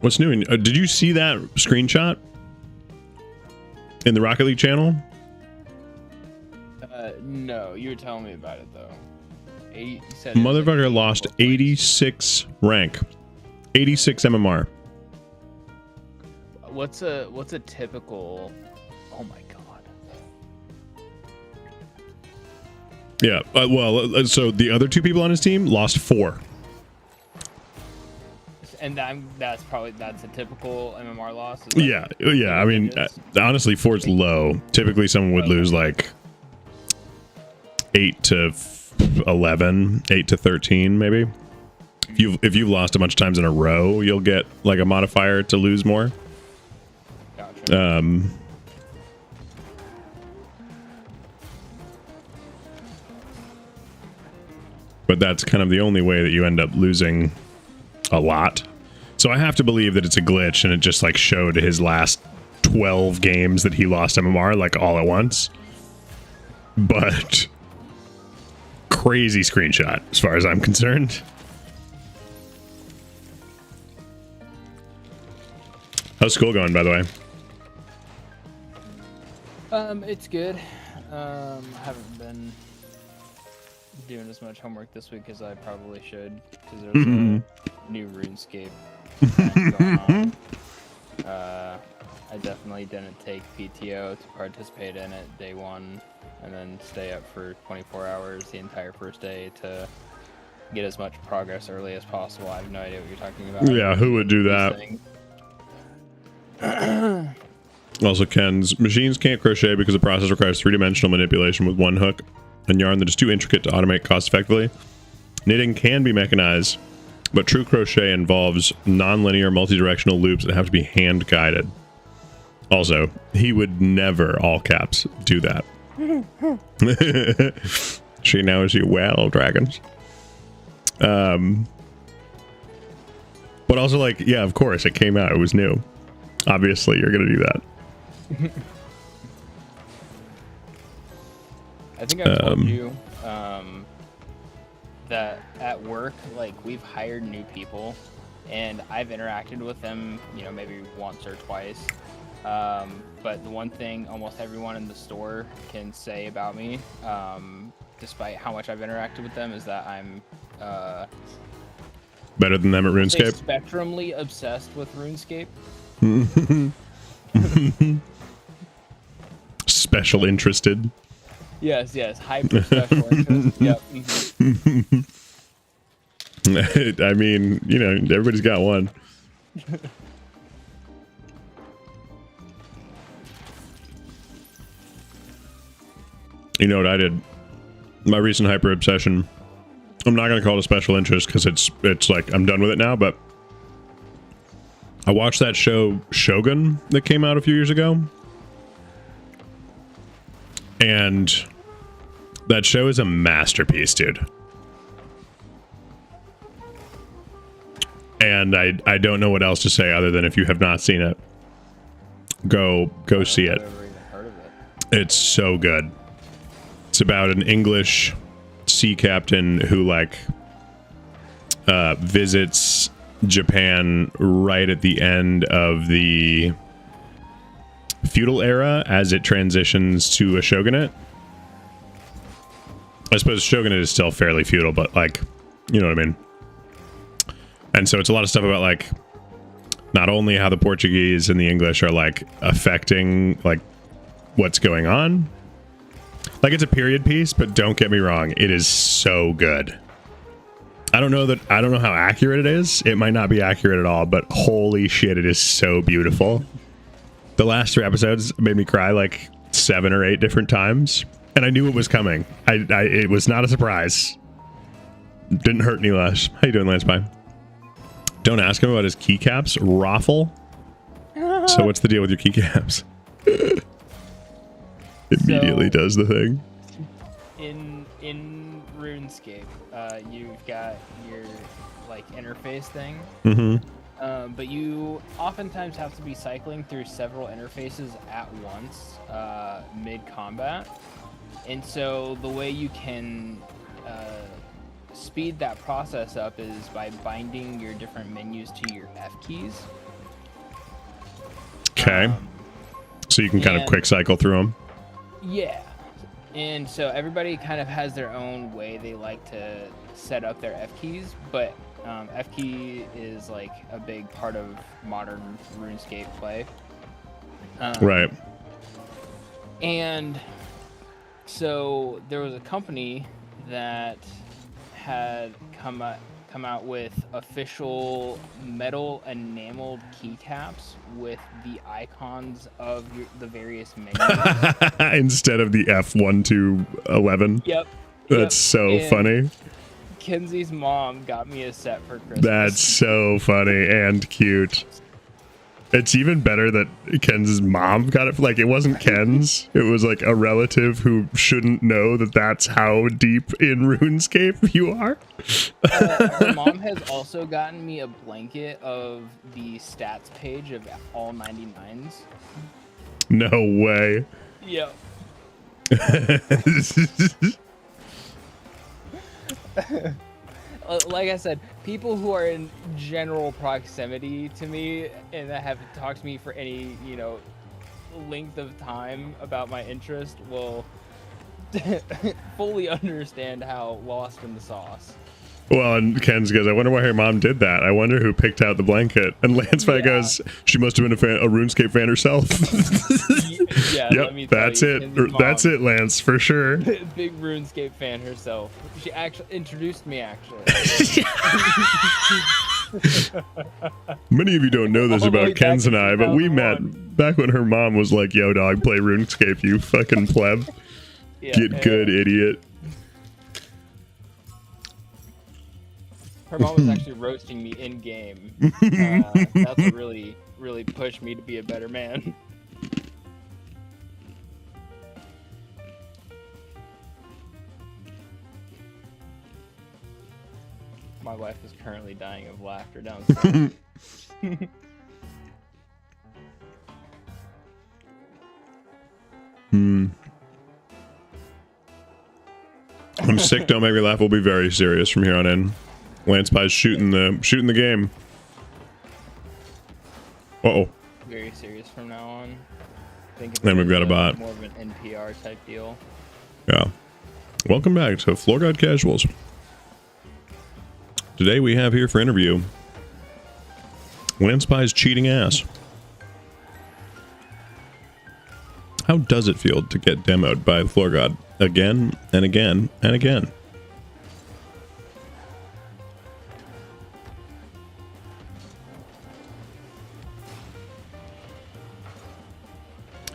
What's new? Did you see that screenshot in the Rocket League channel? No, you were telling me about it though. You said Motherfucker lost 86 rank, 86 MMR. What's a typical? Oh my god. Yeah. Well, so the other 2 people on his team lost 4. And that's a typical MMR loss. Yeah. I mean, honestly, 4's low. Typically, someone would lose like 8 to 11, 8 to 13, maybe. If you've lost a bunch of times in a row, you'll get like a modifier to lose more. Gotcha. But that's kind of the only way that you end up losing a lot. So I have to believe that it's a glitch, and it just like showed his last 12 games that he lost MMR like all at once. But crazy screenshot as far as I'm concerned. How's school going, by the way? It's good. Haven't been doing as much homework this week as I probably should, because there's a new RuneScape going on. I definitely didn't take PTO to participate in it day one, and then stay up for 24 hours the entire first day to get as much progress early as possible. I have no idea what you're talking about. Yeah, who would do that? Also, Ken's machines can't crochet because the process requires 3-dimensional manipulation with one hook and yarn that is too intricate to automate cost effectively. Knitting can be mechanized, but true crochet involves non-linear multi-directional loops that have to be hand guided. Also, he would never, all caps, do that. She knows you well, dragons. But also, like, yeah, of course, it came out. It was new. Obviously, you're going to do that. I think I told you that at work, like, we've hired new people, and I've interacted with them, you know, maybe once or twice. But the one thing almost everyone in the store can say about me, despite how much I've interacted with them, is that I'm better than them at RuneScape. Spectrumly obsessed with RuneScape. Special interested. Yes, hyper special interest. Yep. I mean, you know, everybody's got one. You know what I did? My recent hyper obsession. I'm not gonna call it a special interest because it's like I'm done with it now, but I watched that show Shogun that came out a few years ago. And that show is a masterpiece, dude. And I don't know what else to say other than if you have not seen it, go see it. It's so good. It's about an English sea captain who like visits Japan right at the end of the feudal era as it transitions to a shogunate. I suppose shogunate is still fairly feudal, but like, you know what I mean? And so it's a lot of stuff about like not only how the Portuguese and the English are like affecting like what's going on. Like it's a period piece, but don't get me wrong, it is so good. I don't know how accurate it is. It might not be accurate at all, but holy shit, it is so beautiful. The last 3 episodes made me cry like 7 or 8 different times, and I knew it was coming. It was not a surprise. Didn't hurt any less. How you doing, Lance Pie? Don't ask him about his keycaps. Raffle. So what's the deal with your keycaps? Immediately does the thing. In RuneScape, you've got your like interface thing. Mm-hmm. But you oftentimes have to be cycling through several interfaces at once mid-combat. And so the way you can speed that process up is by binding your different menus to your F keys. Okay. So you can kind of quick cycle through them. Yeah. And so everybody kind of has their own way they like to set up their F keys, but F key is like a big part of modern RuneScape play. Right. And so there was a company that had come out with official metal enameled keycaps with the icons of the various menus. Instead of the F1 to 11. Yep. That's so funny. Kenzie's mom got me a set for Christmas. That's so funny and cute. It's even better that Ken's mom got it. Like, it wasn't Ken's. It was like a relative who shouldn't know that that's how deep in RuneScape you are. Her mom has also gotten me a blanket of the stats page of all 99s. No way. Yep. Like I said, people who are in general proximity to me and that have talked to me for any, length of time about my interest will fully understand how lost in the sauce. Well, and Ken's goes, I wonder why her mom did that. I wonder who picked out the blanket. And Lance goes, she must have been a RuneScape fan herself. Yeah, yep, that's it. That's it, Lance, for sure. Big RuneScape fan herself. She actually introduced me, Many of you don't know this about Ken's and I, but we met back when her mom was like, yo, dog, play RuneScape, you fucking pleb. Yeah, Get good, idiot. Her mom was actually roasting me in game. That's what really, really pushed me to be a better man. My wife is currently dying of laughter downstairs. I'm sick. Don't make me laugh. We'll be very serious from here on in. Lance Pie's shooting the game. Uh-oh. Very serious from now on. Think then we've got a bot. More of an NPR type deal. Yeah. Welcome back to FloorGod Casuals. Today we have here for interview Lance Pie's cheating ass. How does it feel to get demoed by FloorGod again and again and again?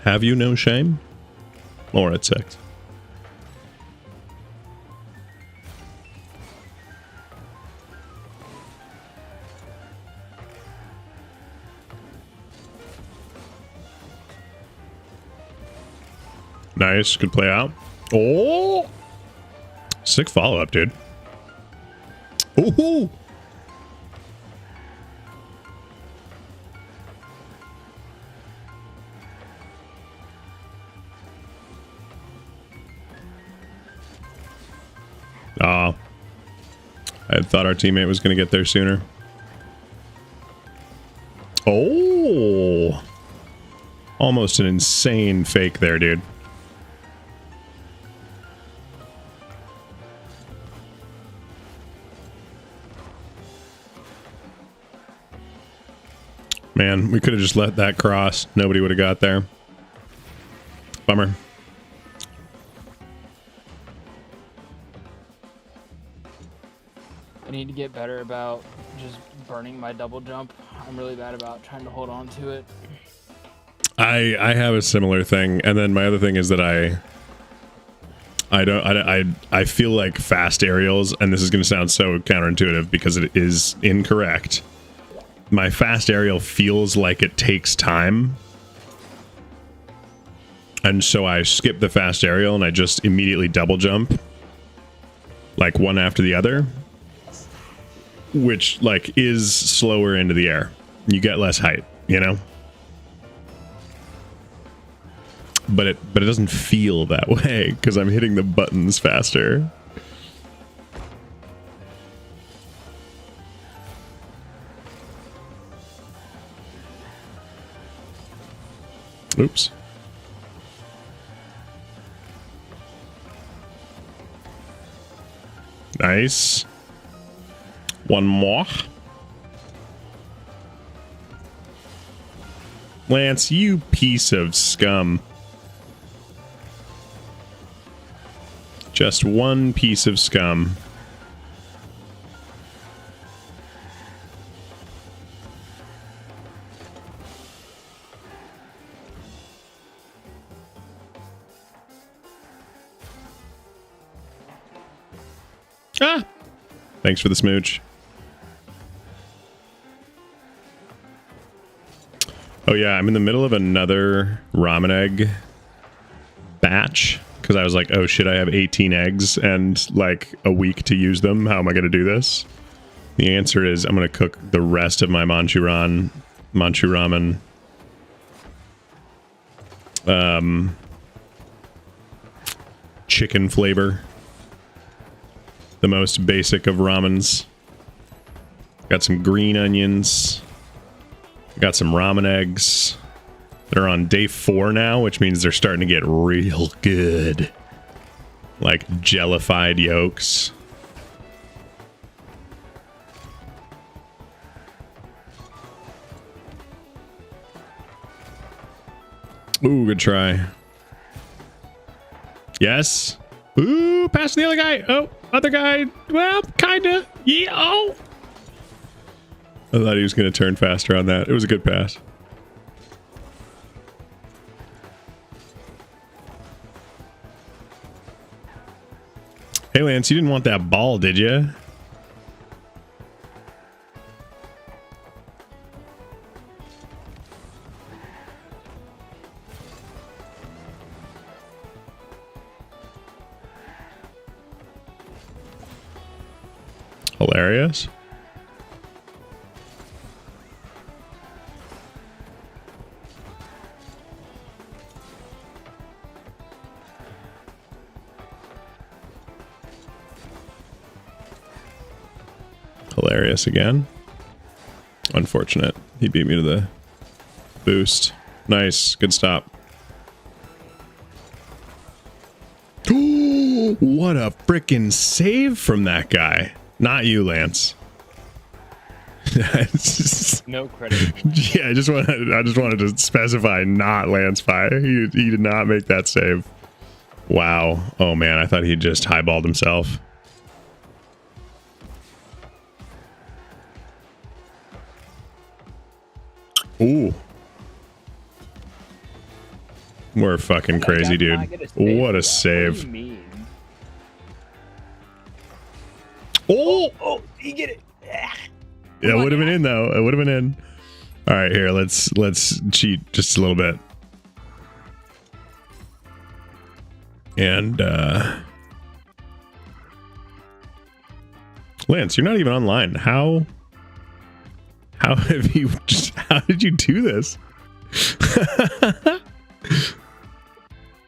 Have you no shame? Or at 6. Nice. Good play out. Oh! Sick follow-up, dude. Ooh! I had thought our teammate was going to get there sooner. Oh! Almost an insane fake there, dude. Man, we could have just let that cross. Nobody would have got there. Bummer. I need to get better about just burning my double jump. I'm really bad about trying to hold on to it. I have a similar thing, and then my other thing is that I feel like fast aerials, and this is going to sound so counterintuitive because it is incorrect. My fast aerial feels like it takes time, and so I skip the fast aerial and I just immediately double jump, like one after the other, which like is slower into the air. You get less height, you know. But it doesn't feel that way because I'm hitting the buttons faster. Oops. Nice. One more. Lance, you piece of scum. Just one piece of scum. Ah! Thanks for the smooch. Oh yeah, I'm in the middle of another ramen egg batch because I was like, oh shit, I have 18 eggs and like a week to use them. How am I going to do this? The answer is I'm going to cook the rest of my Manchu ramen chicken flavor. The most basic of ramens. Got some green onions. Got some ramen eggs. They're on day 4 now, which means they're starting to get real good. Like jellified yolks. Ooh, good try. Yes. Ooh, past the other guy. Oh, other guy. Well, kinda. Yeah. Oh. I thought he was going to turn faster on that. It was a good pass. Hey, Lance, you didn't want that ball, did you? Hilarious. Hilarious again. Unfortunate. He beat me to the boost. Nice. Good stop. What a freaking save from that guy. Not you, Lance. No credit. Yeah, I just wanted to specify not Lance Fire. He did not make that save. Wow. Oh man, I thought he just highballed himself. Ooh. We're fucking crazy, dude. What a save. What do you mean? Oh, you get it. Yeah, it would have been in though. It would have been in. All right, here, let's cheat just a little bit. And Lance, you're not even online. How have you how did you do this?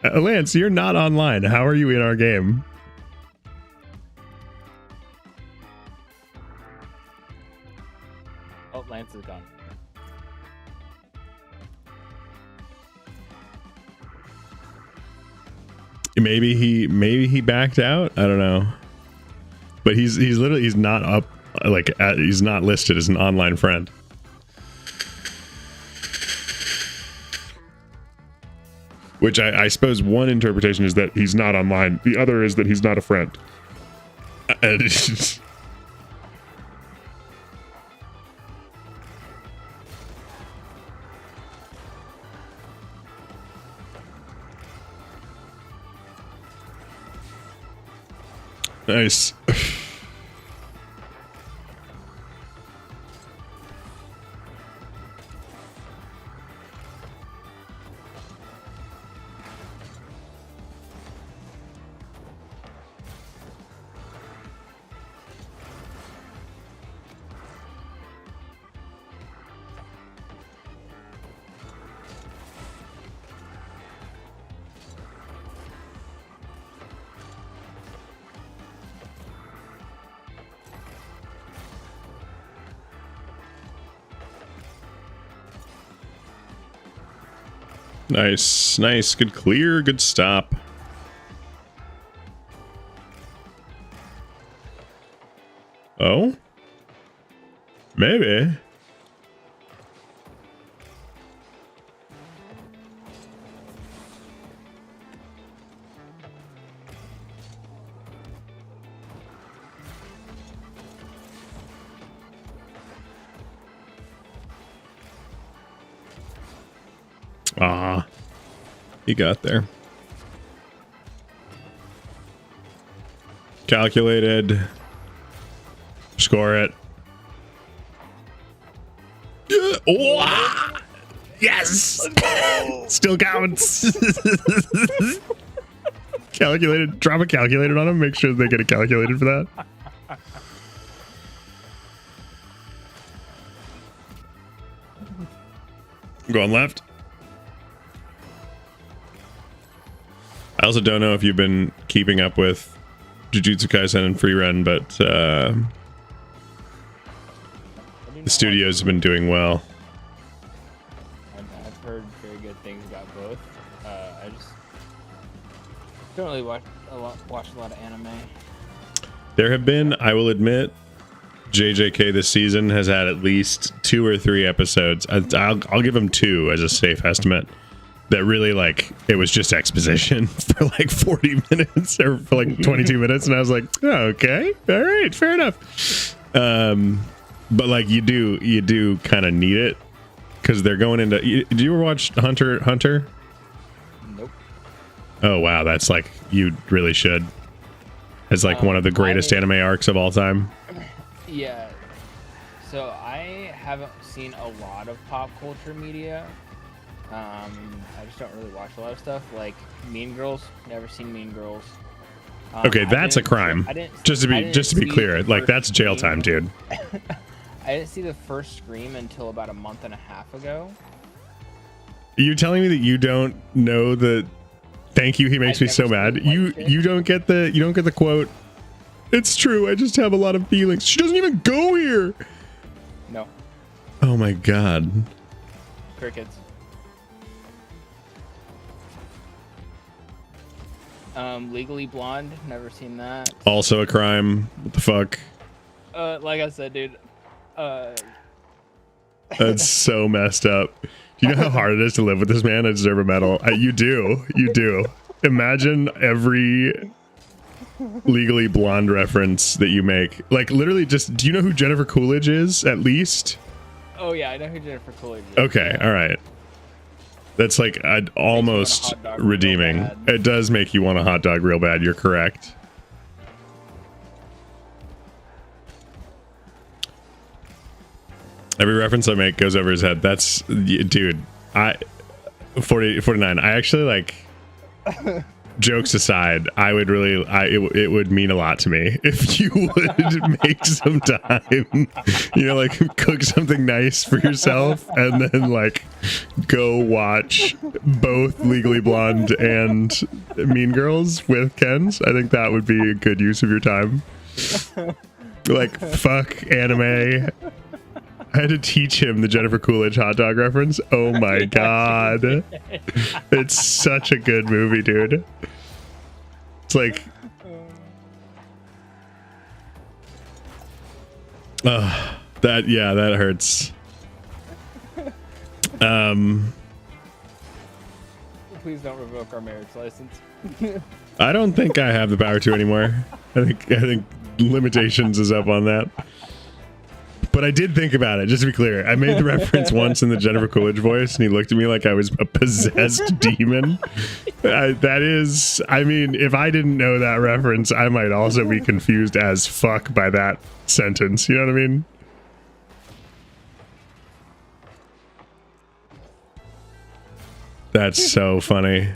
Lance, you're not online. How are you in our game? Oh, Lance is gone. Maybe he backed out. I don't know. But he's literally he's not up like he's not listed as an online friend. Which I suppose one interpretation is that he's not online. The other is that he's not a friend. Nice. Nice, nice, good clear, good stop. Oh? Maybe. Ah, he got there. Calculated. Score it. Oh, yes! Still counts. Calculated. Drop a calculated on him. Make sure they get a calculated for that. Going left. I also don't know if you've been keeping up with Jujutsu Kaisen and Free Run, but the studios have been doing well. I've heard very good things about both. I just don't really watch a lot of anime. There have been, I will admit, JJK this season has had at least 2 or 3 episodes. I'll give them 2 as a safe estimate. That really, like, it was just exposition for like 40 minutes or for like 22 minutes, and I was like, oh, okay, all right, fair enough. But like, you do kind of need it because they're going into. Did you ever watch Hunter? Nope. Oh wow, that's like, you really should. It's like one of the greatest anime arcs of all time. Yeah. So I haven't seen a lot of pop culture media. I just don't really watch a lot of stuff like Mean Girls. Never seen Mean Girls. Okay, that's a crime. Just to be clear, like, that's jail time, dude. I didn't see the first Scream until about a month and a half ago. You're telling me that you don't know the thank you, he makes me so mad. You don't get the quote. It's true, I just have a lot of feelings. She doesn't even go here. No. Oh my god. Crickets. Legally Blonde, never seen that. Also a crime. What the fuck? Like I said, dude. That's so messed up. Do you know how hard it is to live with this man? I deserve a medal. You do. Imagine every Legally Blonde reference that you make. Like, literally, just, do you know who Jennifer Coolidge is, at least? Oh yeah, I know who Jennifer Coolidge is. Okay, all right. That's like almost redeeming. It does make you want a hot dog real bad. You're correct. Every reference I make goes over his head. That's, dude, 49. I actually like, jokes aside, I would really, it would mean a lot to me if you would make some time, you know, like cook something nice for yourself and then like go watch both Legally Blonde and Mean Girls with Kens. I think that would be a good use of your time. Like, fuck anime. I had to teach him the Jennifer Coolidge hot dog reference. Oh my god. It's such a good movie, dude. It's like... that hurts. Please don't revoke our marriage license. I don't think I have the power to anymore. I think limitations is up on that. But I did think about it, just to be clear. I made the reference once in the Jennifer Coolidge voice, and he looked at me like I was a possessed demon. That is, I mean, if I didn't know that reference, I might also be confused as fuck by that sentence. You know what I mean? That's so funny.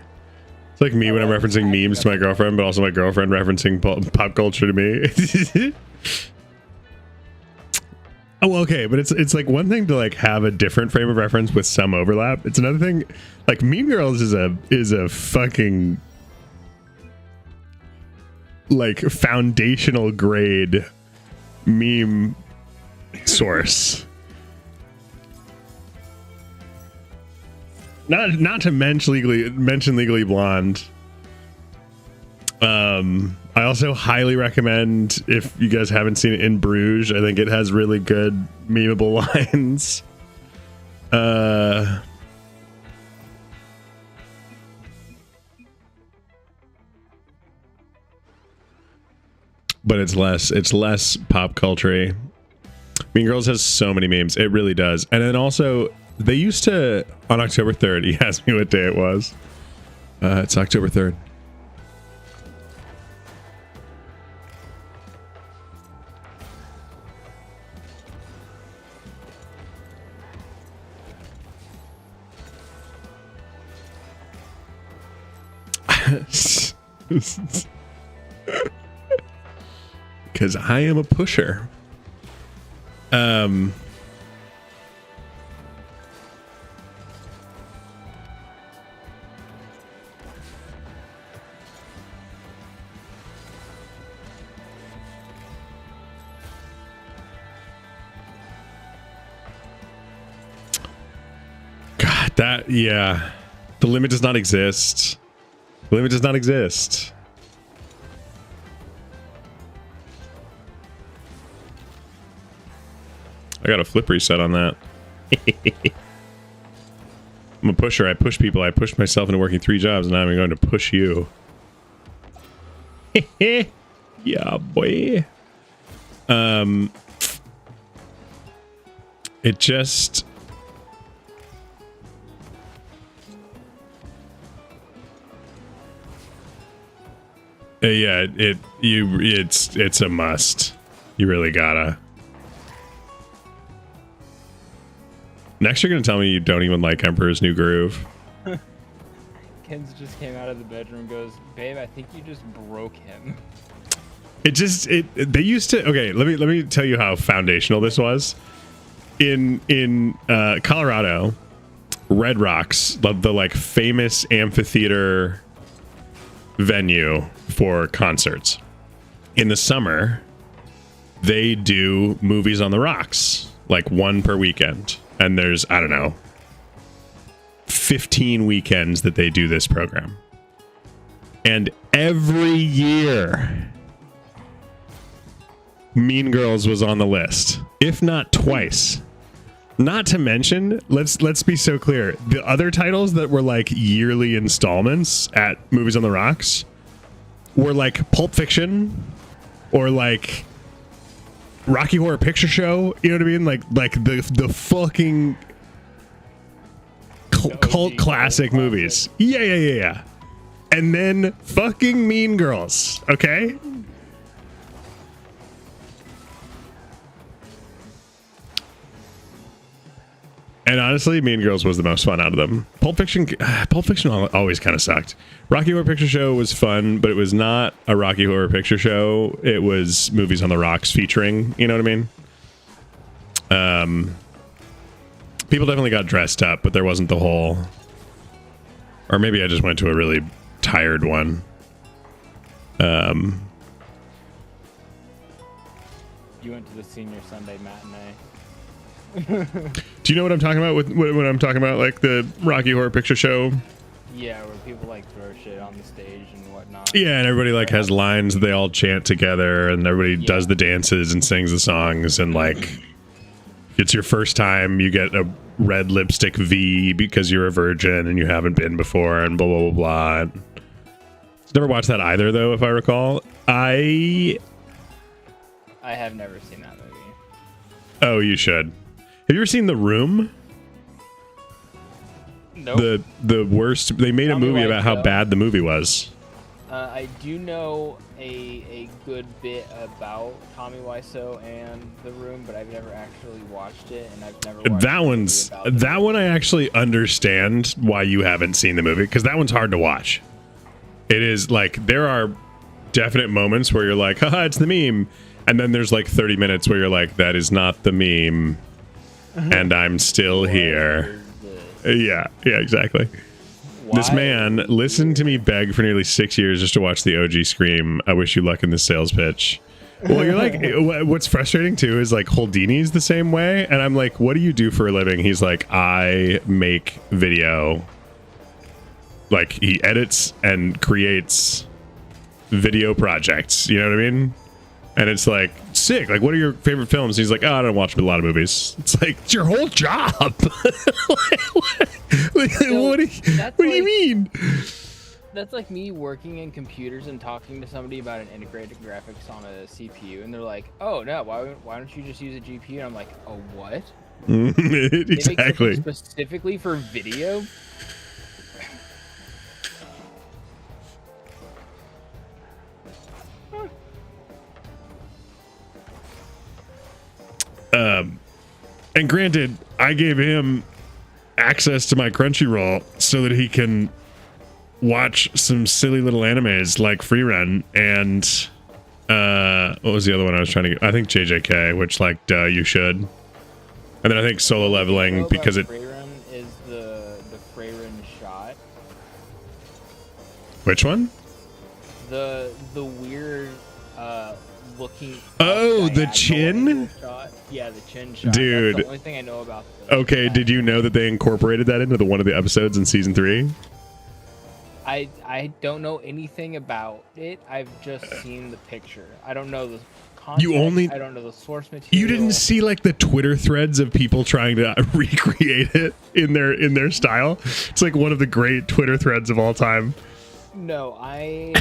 It's like me when I'm referencing memes to my girlfriend, but also my girlfriend referencing pop culture to me. Oh, okay, but it's like one thing to like have a different frame of reference with some overlap. It's another thing, like Mean Girls is a fucking like foundational grade meme source. Not to mention Legally Blonde. I also highly recommend, if you guys haven't seen it, In Bruges. I think it has really good memeable lines. But it's less pop culture-y. Mean Girls has so many memes. It really does. And then also, they used to, on October 3rd, he asked me what day it was. It's October 3rd. Because I am a pusher. God, that, yeah. The limit does not exist. The limit does not exist. I got a flip reset on that. I'm a pusher. I push people. I pushed myself into working 3 jobs, and now I'm going to push you. Yeah, boy. It just... yeah, it's a must. You really gotta. Next, you're gonna tell me you don't even like Emperor's New Groove. Ken's just came out of the bedroom and goes, "Babe, I think you just broke him." They used to. Okay, let me tell you how foundational this was. In Colorado, Red Rocks, the like famous amphitheater venue for concerts. In the summer, they do movies on the rocks, like 1 per weekend. And there's, I don't know, 15 weekends that they do this program. And every year, Mean Girls was on the list, if not twice. Not to mention, let's be so clear, the other titles that were like yearly installments at Movies on the Rocks were like Pulp Fiction or like Rocky Horror Picture Show. You know what I mean? Like the fucking cult classic movies. Yeah. And then fucking Mean Girls. Okay. And honestly, Mean Girls was the most fun out of them. Pulp Fiction always kind of sucked. Rocky Horror Picture Show was fun, but it was not a Rocky Horror Picture Show. It was Movies on the Rocks featuring, you know what I mean? People definitely got dressed up, but there wasn't the whole... Or maybe I just went to a really tired one. You went to the Senior Sunday matinee. Do you know what I'm talking about when I'm talking about like the Rocky Horror Picture Show? Yeah, where people like throw shit on the stage and whatnot. Yeah, and everybody like has lines they all chant together, and everybody does the dances and sings the songs, and like if it's your first time, you get a red lipstick V because you're a virgin and you haven't been before, and blah blah blah blah. Never watched that either, though, if I recall. I have never seen that movie. Oh, you should. Have you ever seen The Room? Nope. The worst. They made a movie about how bad the movie was. I do know a good bit about Tommy Wiseau and The Room, but I've never actually watched it, and I've never watched that one. I actually understand why you haven't seen the movie, because that one's hard to watch. It is like there are definite moments where you're like, haha, it's the meme, and then there's like 30 minutes where you're like, that is not the meme, and I'm still here. Yeah, exactly. Why? This man listened to me beg for nearly 6 years just to watch the OG Scream. I wish you luck in this sales pitch. Well, you're like, what's frustrating too is like Holdini's the same way, and I'm like, what do you do for a living? He's like, I make video. Like he edits and creates video projects. You know what I mean? And it's like, sick. Like, what are your favorite films? And he's like, oh, I don't watch a lot of movies. It's like, it's your whole job. What do you mean? That's like me working in computers and talking to somebody about an integrated graphics on a CPU. And they're like, oh, no, why don't you just use a GPU? And I'm like, oh, what? Exactly. Specifically for video? And granted, I gave him access to my Crunchyroll so that he can watch some silly little animes like Freerun and what was the other one I was trying to get? I think JJK, which like you should. And then I think Solo Leveling because it Freerun is the Freerun shot. Which one? The weird looking. Oh, the chin? Shot. Yeah, the chin shot. Dude. That's the only thing I know about. Okay, did you know that they incorporated that into one of the episodes in season 3? I don't know anything about it. I've just seen the picture. I don't know the content. I don't know the source material. You didn't see like the Twitter threads of people trying to recreate it in their style? It's like one of the great Twitter threads of all time. No, I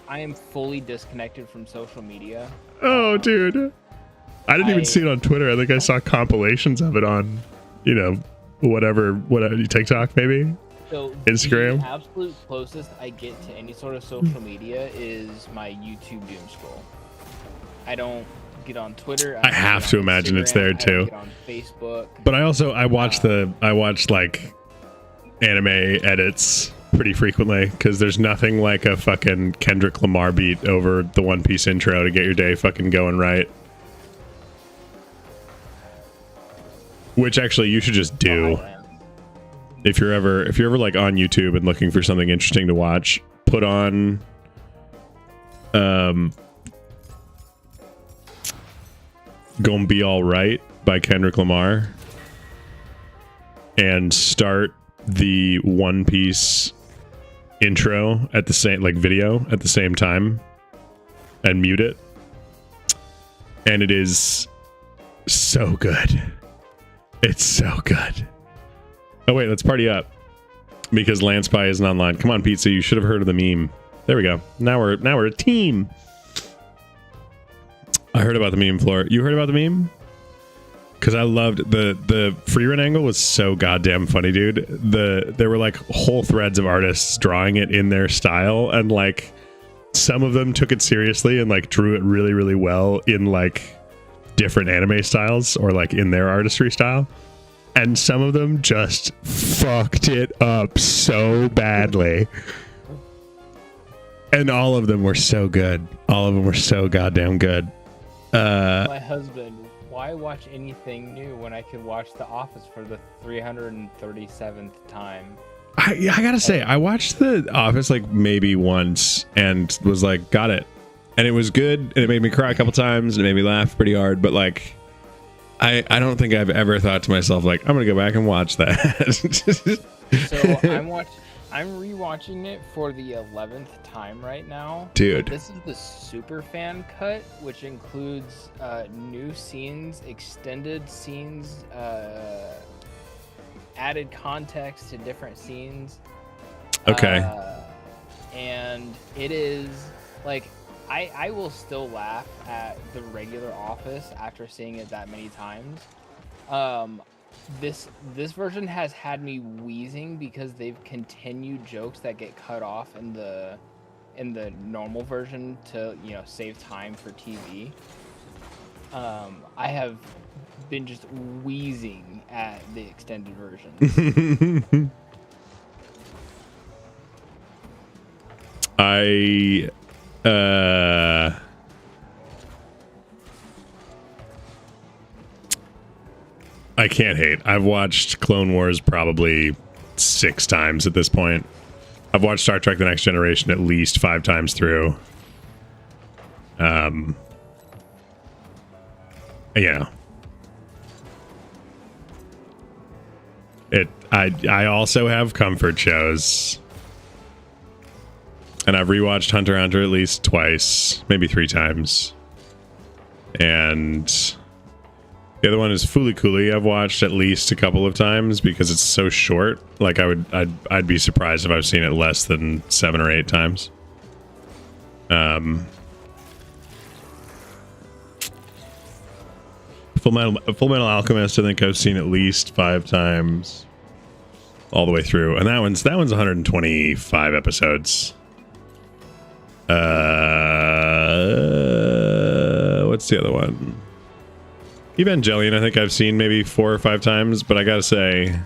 am fully disconnected from social media. Oh, dude. I didn't even see it on Twitter. I think I saw compilations of it on, whatever TikTok maybe. So Instagram. The absolute closest I get to any sort of social media is my YouTube doom scroll. I don't get on Twitter. I have to imagine it's there too. I don't get on Facebook. But I watch like anime edits pretty frequently because there's nothing like a fucking Kendrick Lamar beat over the One Piece intro to get your day fucking going right. Which actually you should just do. If you're ever like on YouTube and looking for something interesting to watch, put on Gonna Be Alright by Kendrick Lamar and start the One Piece intro at the same video at the same time and mute it. And it is so good. It's so good. Oh wait, let's party up because Lance Pie isn't online. Come on, Pizza, you should have heard of the meme. There we go. Now we're a team. I heard about the meme, Floor. You heard about the meme? Because I loved the free run angle was so goddamn funny, dude. There were like whole threads of artists drawing it in their style, and like some of them took it seriously and like drew it really, really well in like different anime styles or like in their artistry style. and some of them just fucked it up so badly. And all of them were so good. All of them were so goddamn good. My husband, why watch anything new when I could watch The Office for the 337th time? I gotta say, I watched The Office like maybe once and was like, got it. And it was good, and it made me cry a couple times, and it made me laugh pretty hard, but like, I don't think I've ever thought to myself, like, I'm gonna go back and watch that. So I'm rewatching it for the 11th time right now. Dude. This is the super fan cut, which includes new scenes, extended scenes, added context to different scenes. Okay. And it is like I will still laugh at the regular Office after seeing it that many times. This version has had me wheezing because they've continued jokes that get cut off in the normal version to, you know, save time for TV. I have been just wheezing at the extended version. I can't hate. I've watched Clone Wars probably 6 times at this point. I've watched Star Trek: The Next Generation at least 5 times through. Yeah. I also have comfort shows. And I've rewatched Hunter x Hunter at least twice, maybe 3 times. And the other one is Fooly Cooly. I've watched at least a couple of times because it's so short. Like I'd be surprised if I've seen it less than 7 or 8 times. Full Metal Alchemist, I think I've seen at least 5 times all the way through, and that one's 125 episodes. What's the other one? Evangelion, I think I've seen maybe 4 or 5 times, but I gotta say,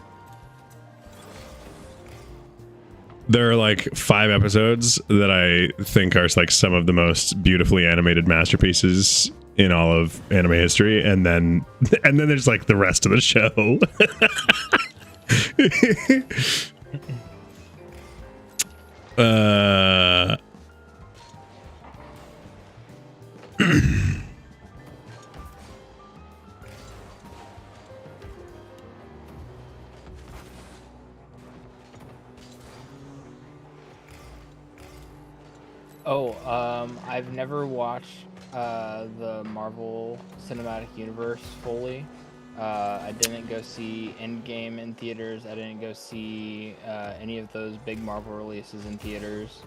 there are like 5 episodes that I think are like some of the most beautifully animated masterpieces in all of anime history, and then there's like the rest of the show. I've never watched the Marvel Cinematic Universe fully. I didn't go see Endgame in theaters. I didn't go see any of those big Marvel releases in theaters.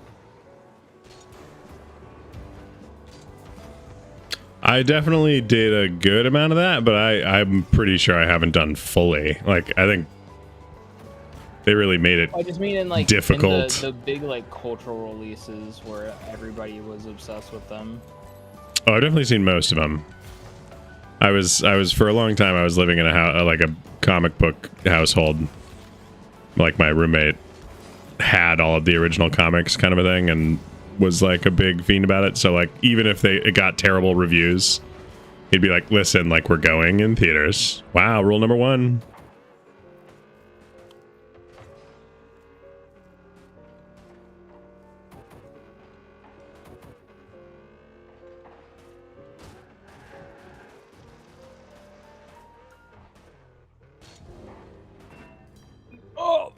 I definitely did a good amount of that, but I'm pretty sure I haven't done fully. Like, I think they really made it I just mean in like difficult. In the big like cultural releases where everybody was obsessed with them. Oh, I've definitely seen most of them. I was for a long time I was living in a house, like a comic book household. Like, my roommate had all of the original comics, kind of a thing, and was like a big fiend about it. So like, even if it got terrible reviews, he'd be like, listen, like, we're going in theaters. Wow, rule number 1. Oh!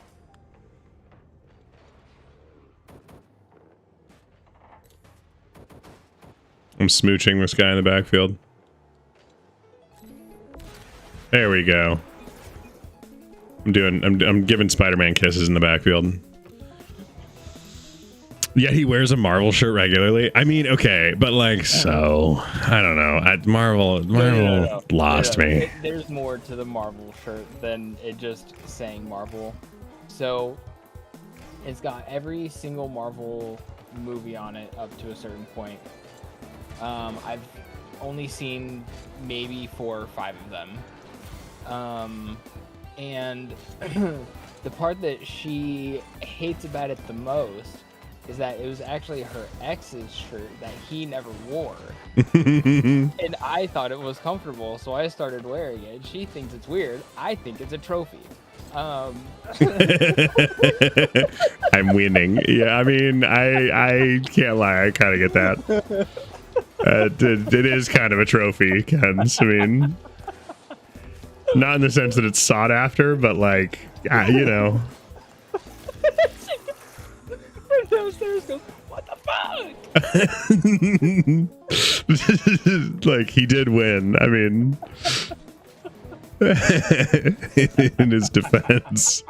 I'm smooching this guy in the backfield. There we go. I'm giving Spider-Man kisses in the backfield. Yet he wears a Marvel shirt regularly. I mean, okay, but like, so I don't know. Marvel lost me. There's more to the Marvel shirt than it just saying Marvel. So it's got every single Marvel movie on it up to a certain point. I've only seen maybe 4 or 5 of them. And the part that she hates about it the most is that it was actually her ex's shirt that he never wore. And I thought it was comfortable, so I started wearing it. She thinks it's weird. I think it's a trophy. I'm winning. Yeah, I mean, I can't lie. I kind of get that. It is kind of a trophy, Kens. I mean, not in the sense that it's sought after, but like, you know. Downstairs goes, what the fuck? Like, he did win. I mean, in his defense.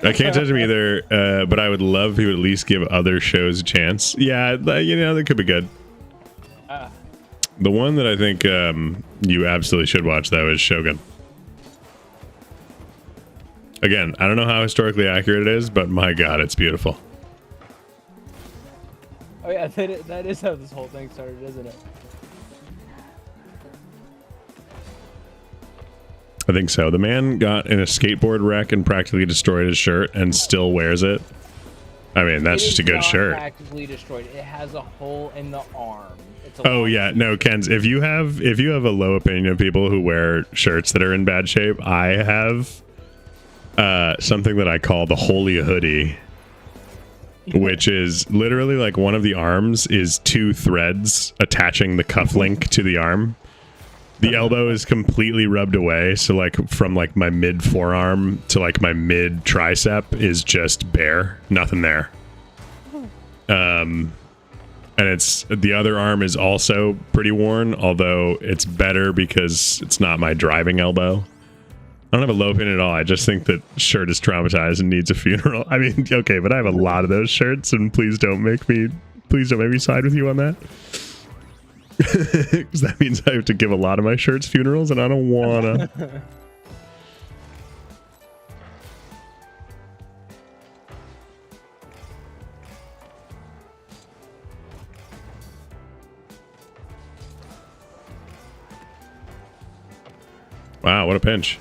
I can't touch him either, but I would love if he would at least give other shows a chance. Yeah, you know, that could be good. The one that I think you absolutely should watch, though, is Shogun. Again, I don't know how historically accurate it is, but my god, it's beautiful. Oh yeah, that is how this whole thing started, isn't it? I think so. The man got in a skateboard wreck and practically destroyed his shirt and still wears it. I mean, that's just a good shirt. Practically destroyed. It has a hole in the arm. Oh yeah, no, Kens. If you have a low opinion of people who wear shirts that are in bad shape, I have something that I call the holy hoodie, which is literally like one of the arms is 2 threads attaching the cufflink to the arm. The elbow is completely rubbed away, so like from like my mid forearm to like my mid tricep is just bare, nothing there. And it's the other arm is also pretty worn, although it's better because it's not my driving elbow. I don't have a low opinion at all. I just think that shirt is traumatized and needs a funeral. I mean, okay, but I have a lot of those shirts, and please don't make me side with you on that. Because that means I have to give a lot of my shirts funerals, and I don't wanna. Wow, what a pinch.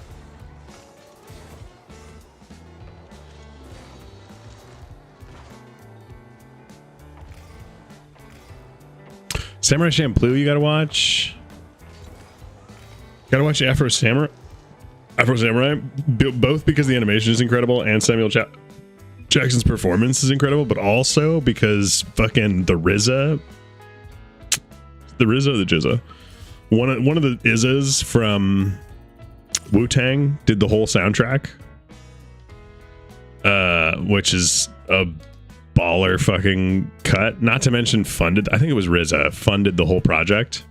Samurai Champloo, you gotta watch. Gotta watch Afro Samurai. Both because the animation is incredible and Samuel Jackson's performance is incredible, but also because fucking the RZA or the Jizza. One of the Izzas from Wu-Tang did the whole soundtrack, which is a baller fucking cut. Not to mention funded. I think it was RZA funded the whole project.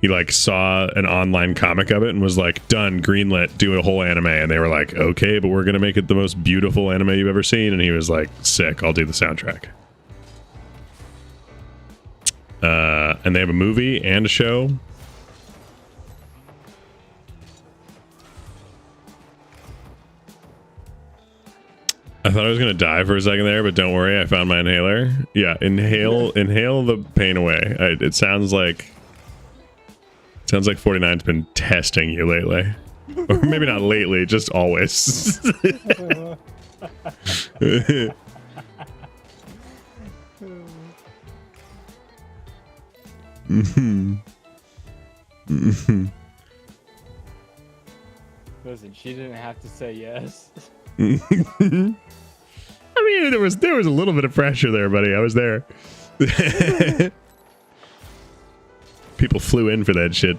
He like saw an online comic of it and was like, done, greenlit, do a whole anime. And they were like, okay, but we're gonna make it the most beautiful anime you've ever seen. And he was like, sick, I'll do the soundtrack. And they have a movie and a show. I thought I was gonna die for a second there, but don't worry, I found my inhaler. Yeah, inhale the pain away. It sounds like 49's been testing you lately, or maybe not lately, just always. Listen, she didn't have to say yes. I mean, there was a little bit of pressure there, buddy. I was there. People flew in for that shit.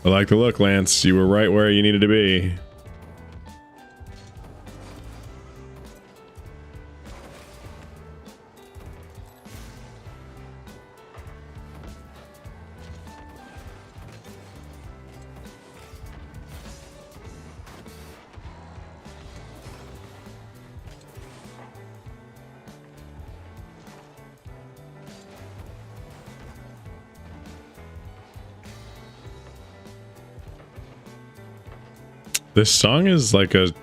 I like the look, Lance. You were right where you needed to be. This song is like a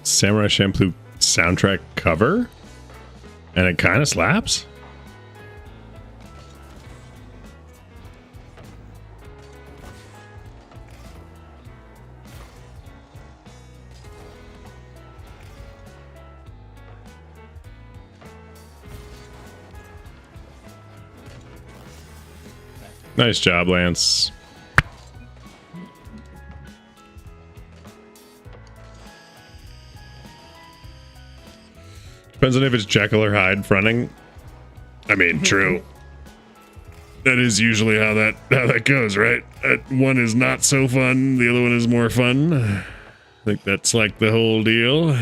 Samurai Champloo soundtrack cover, and it kind of slaps. Nice job, Lance. Depends on if it's Jekyll or Hyde fronting. I mean, true. That is usually how that goes, right? One is not so fun, the other one is more fun. I think that's like the whole deal.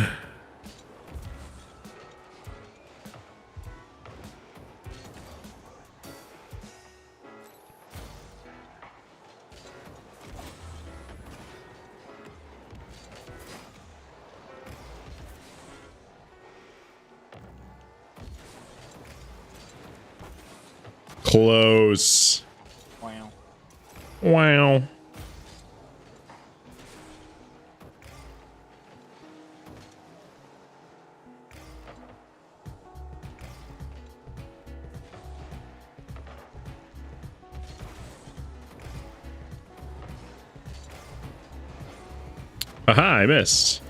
Close. Wow. Wow. Aha, I missed.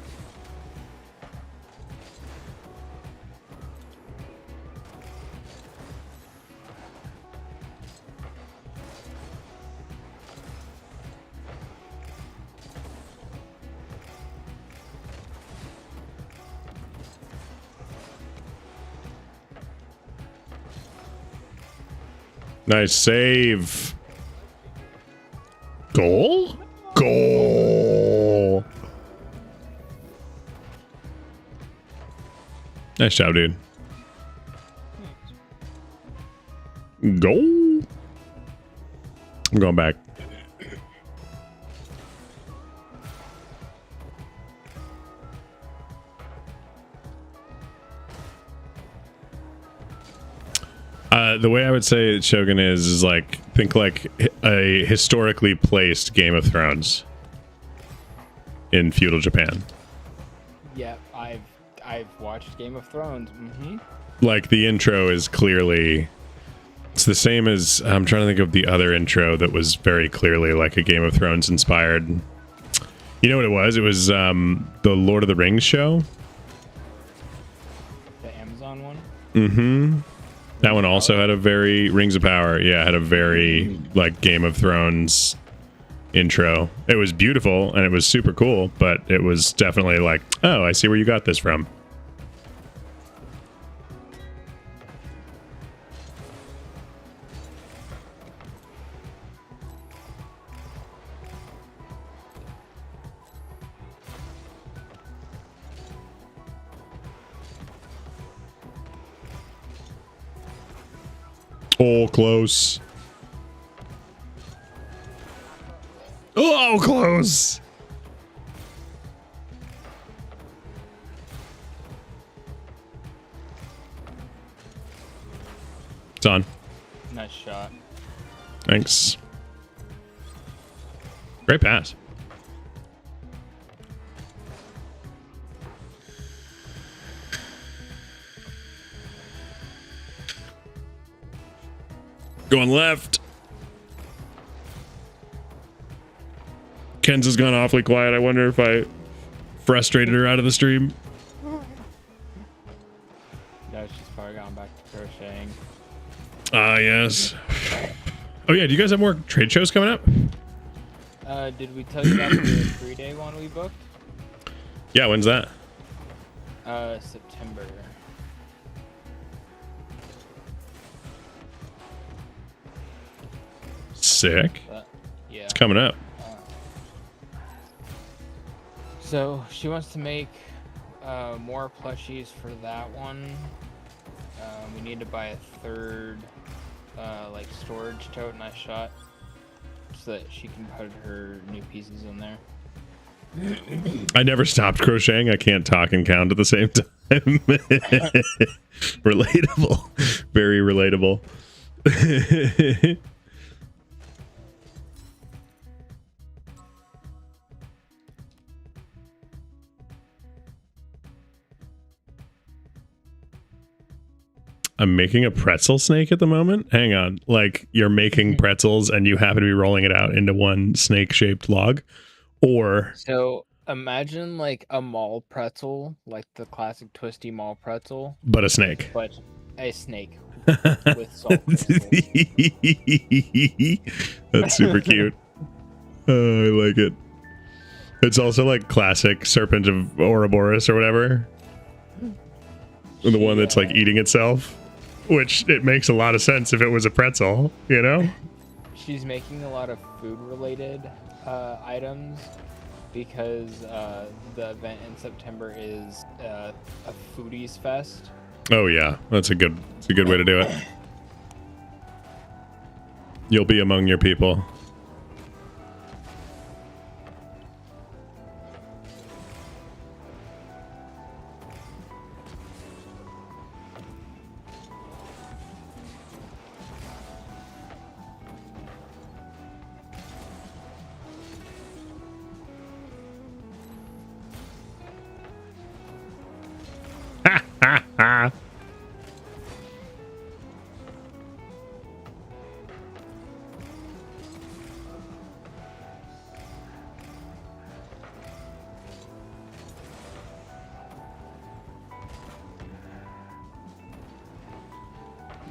Nice save. Goal? Goal. Nice job, dude. Goal. I'm going back. The way I would say Shogun is like, think like a historically placed Game of Thrones in feudal Japan. Yeah, I've watched Game of Thrones. Mm-hmm. Like the intro is clearly, it's the same as, I'm trying to think of the other intro that was very clearly like a Game of Thrones inspired. You know what it was? It was the Lord of the Rings show. The Amazon one? Mm-hmm. That one also had a very Rings of Power. Yeah, had a very like Game of Thrones intro. It was beautiful and it was super cool, but it was definitely like, oh, I see where you got this from. Oh, close. Oh, close. It's on. Nice shot. Thanks. Great pass. Going left. Kenza's gone awfully quiet. I wonder if I frustrated her out of the stream. Yeah, she's probably gone back to crocheting. Ah, yes. Oh, yeah. Do you guys have more trade shows coming up? Did we tell you about the 3-day one we booked? Yeah, when's that? September. Sick. Yeah. It's coming up. So she wants to make more plushies for that one. We need to buy a third like storage tote, and I shot so that she can put her new pieces in there. I never stopped crocheting. I can't talk and count at the same time. Relatable. Very relatable. I'm making a pretzel snake at the moment. Hang on. Like, you're making pretzels and you happen to be rolling it out into one snake-shaped log? Or... So imagine like a mall pretzel, like the classic twisty mall pretzel. But a snake. But a snake with salt crystals. That's super cute. I like it. It's also like classic Serpent of Ouroboros or whatever. The one that's like eating itself. Which, it makes a lot of sense if it was a pretzel, you know? She's making a lot of food-related items because the event in September is a foodies fest. Oh yeah, that's a good way to do it. You'll be among your people.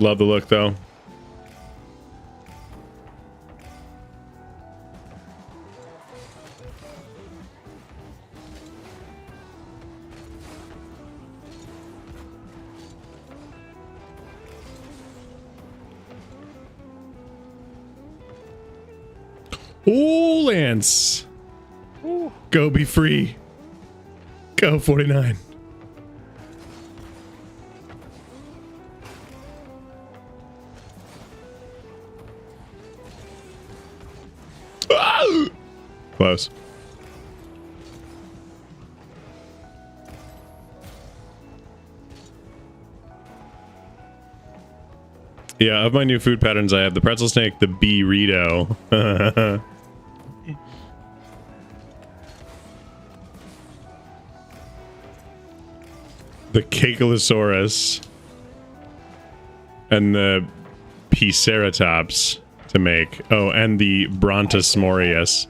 Love the look, though. Oh, Lance. Ooh. Go be free. Go 49. Close. Yeah, of my new food patterns, I have the pretzel snake, the burrito. The Cakelosaurus. And the Piceratops to make. Oh, and the Brontosmorius.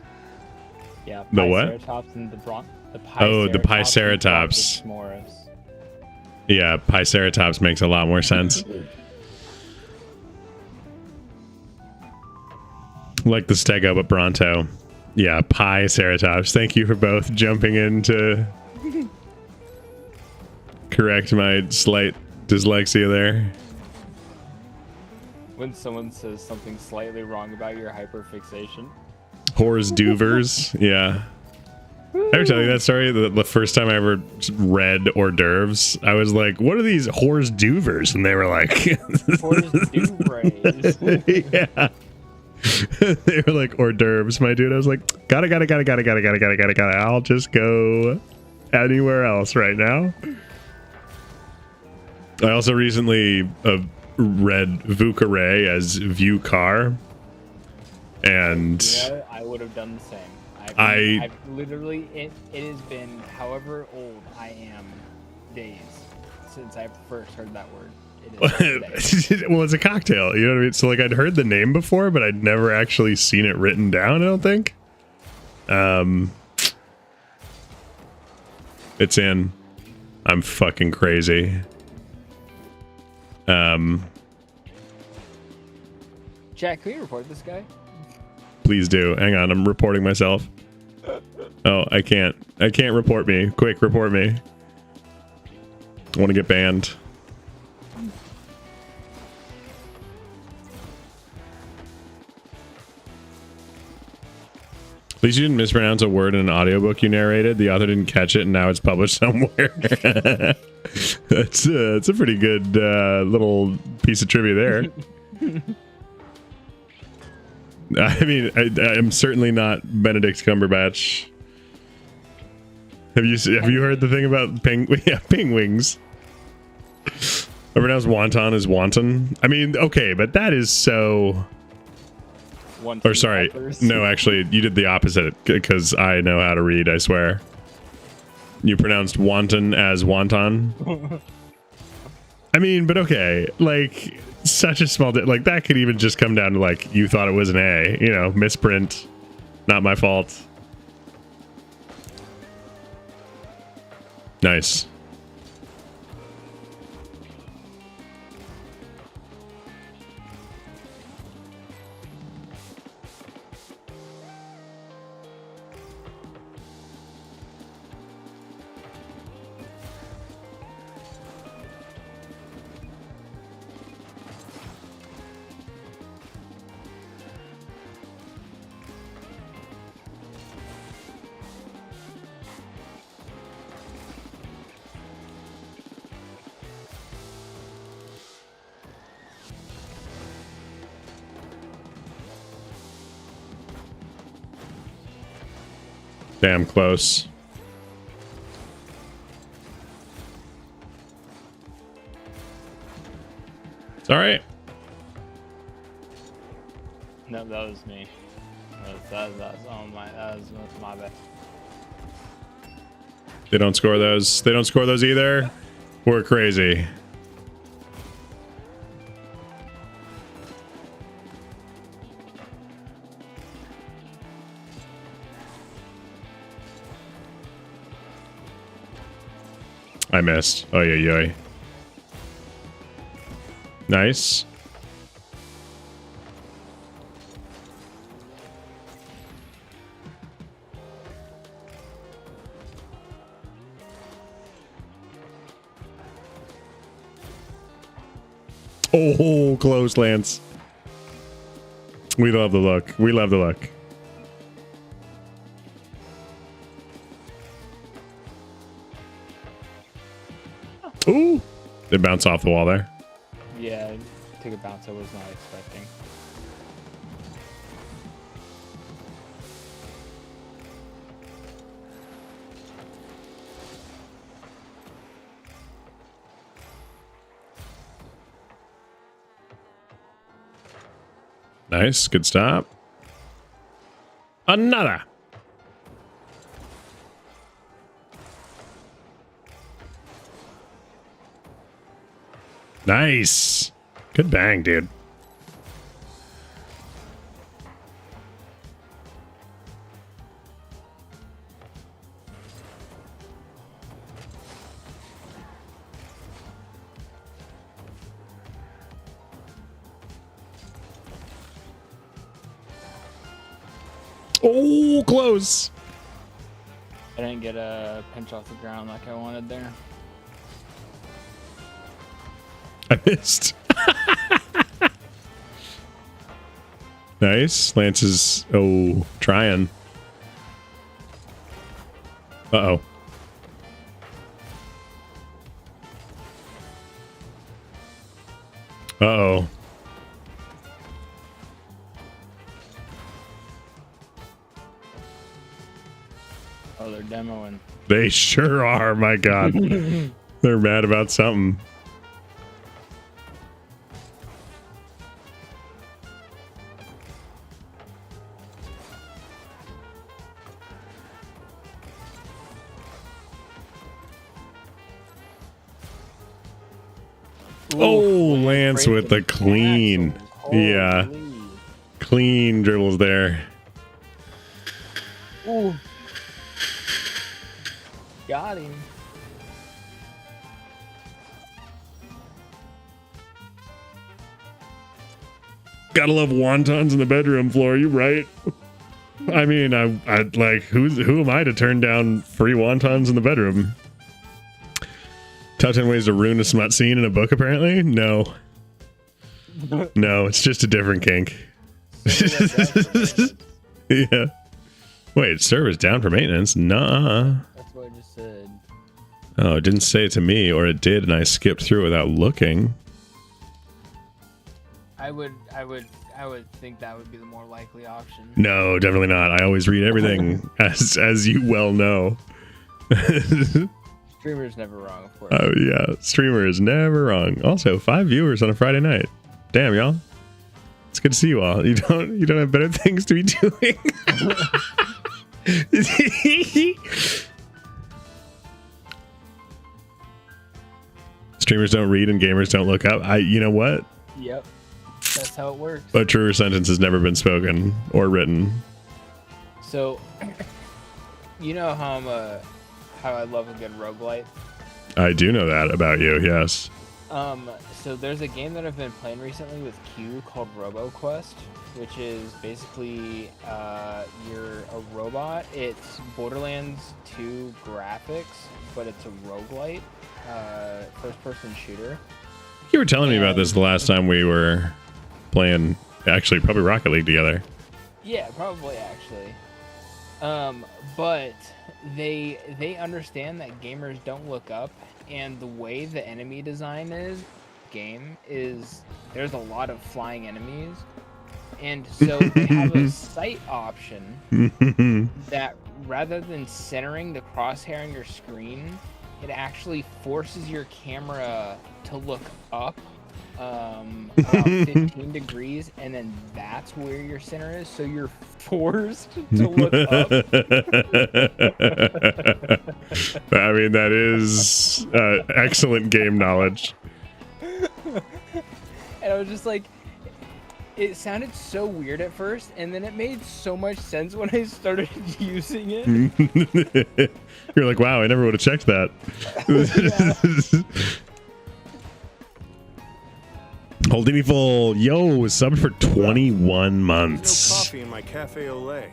Yeah, the what? And the Piceratops. Yeah, Piceratops makes a lot more sense. Like the Stego, but Bronto. Yeah, Piceratops. Thank you for both jumping in to correct my slight dyslexia there. When someone says something slightly wrong about your hyperfixation. Hors d'oeuvres, yeah. I ever tell you that story? The first time I ever read hors d'oeuvres, I was like, what are these hors d'oeuvres? And they were like... Hors d'oeuvres. Yeah. They were like hors d'oeuvres, my dude. I was like, gotta. I'll just go anywhere else right now. I also recently read Vucare as View Car. And yeah, I would have done the same. I've literally, it has been however old I am days since I first heard that word. Well, it's a cocktail, you know what I mean? So like I'd heard the name before, but I'd never actually seen it written down, I don't think. It's in. I'm fucking crazy. Jack, can we report this guy? Please do. Hang on, I'm reporting myself. Oh, I can't report me. Quick, report me. I want to get banned. At least you didn't mispronounce a word in an audiobook you narrated. The author didn't catch it, and now it's published somewhere. That's a pretty good little piece of trivia there. I mean, I'm certainly not Benedict Cumberbatch. Have you heard the thing about penguins? I pronounce wonton as wonton. I mean, okay, but that is so... Or sorry, no, actually, you did the opposite because I know how to read, I swear. You pronounced wonton as wonton. I mean, but okay, like such a small like that could even just come down to like you thought it was an A, you know, misprint, not my fault. Nice. Damn close. It's all right. No, that was me. That's on my. That's my bad. They don't score those. They don't score those either. We're crazy. I missed. Oh, yeah. Nice. Oh, close, Lance. We love the look. We love the look. Ooh. They bounce off the wall there. Yeah, took a bounce I was not expecting. Nice. Good stop. Another. Nice. Good bang, dude. Oh, close. I didn't get a pinch off the ground like I wanted there. I missed. Nice. Lance is, trying. Uh-oh. Uh-oh. Oh, they're demoing. They sure are, my God. They're mad about something. Oh, Lance with the clean. Yeah. Clean dribbles there. Ooh. Got him. Gotta love wontons in the bedroom floor. You right? I mean, I like who am I to turn down free wontons in the bedroom? Top 10 ways to ruin a smut scene in a book, apparently? No. No, it's just a different kink. Yeah. Wait, server's down for maintenance? Nuh-uh. That's what I just said. Oh, it didn't say it to me, or it did, and I skipped through without looking. I would think that would be the more likely option. No, definitely not. I always read everything, as you well know. Streamer's never wrong, of course. Oh yeah, streamer is never wrong. Also, 5 viewers on a Friday night. Damn, y'all. It's good to see you all. You don't have better things to be doing. Streamers don't read and gamers don't look up. You know what? Yep. That's how it works. A truer sentence has never been spoken or written. So, you know how I love a good roguelite? I do know that about you, yes. So there's a game that I've been playing recently with Q called RoboQuest, which is basically you're a robot. It's Borderlands 2 graphics, but it's a roguelite, first-person shooter. You were telling me about this the last time we were playing, actually, probably Rocket League together. Yeah, probably actually. But they understand that gamers don't look up, and the way the enemy design is there's a lot of flying enemies, and so they have a sight option that rather than centering the crosshair on your screen, it actually forces your camera to look up about 15 degrees, and then that's where your center is, so you're forced to look up. I mean, that is excellent game knowledge. And I was just like, it sounded so weird at first, and then it made so much sense when I started using it. You're like, wow, I never would have checked that. Holding full, yo, subbed for 21 months. There's no coffee in my cafe au lait,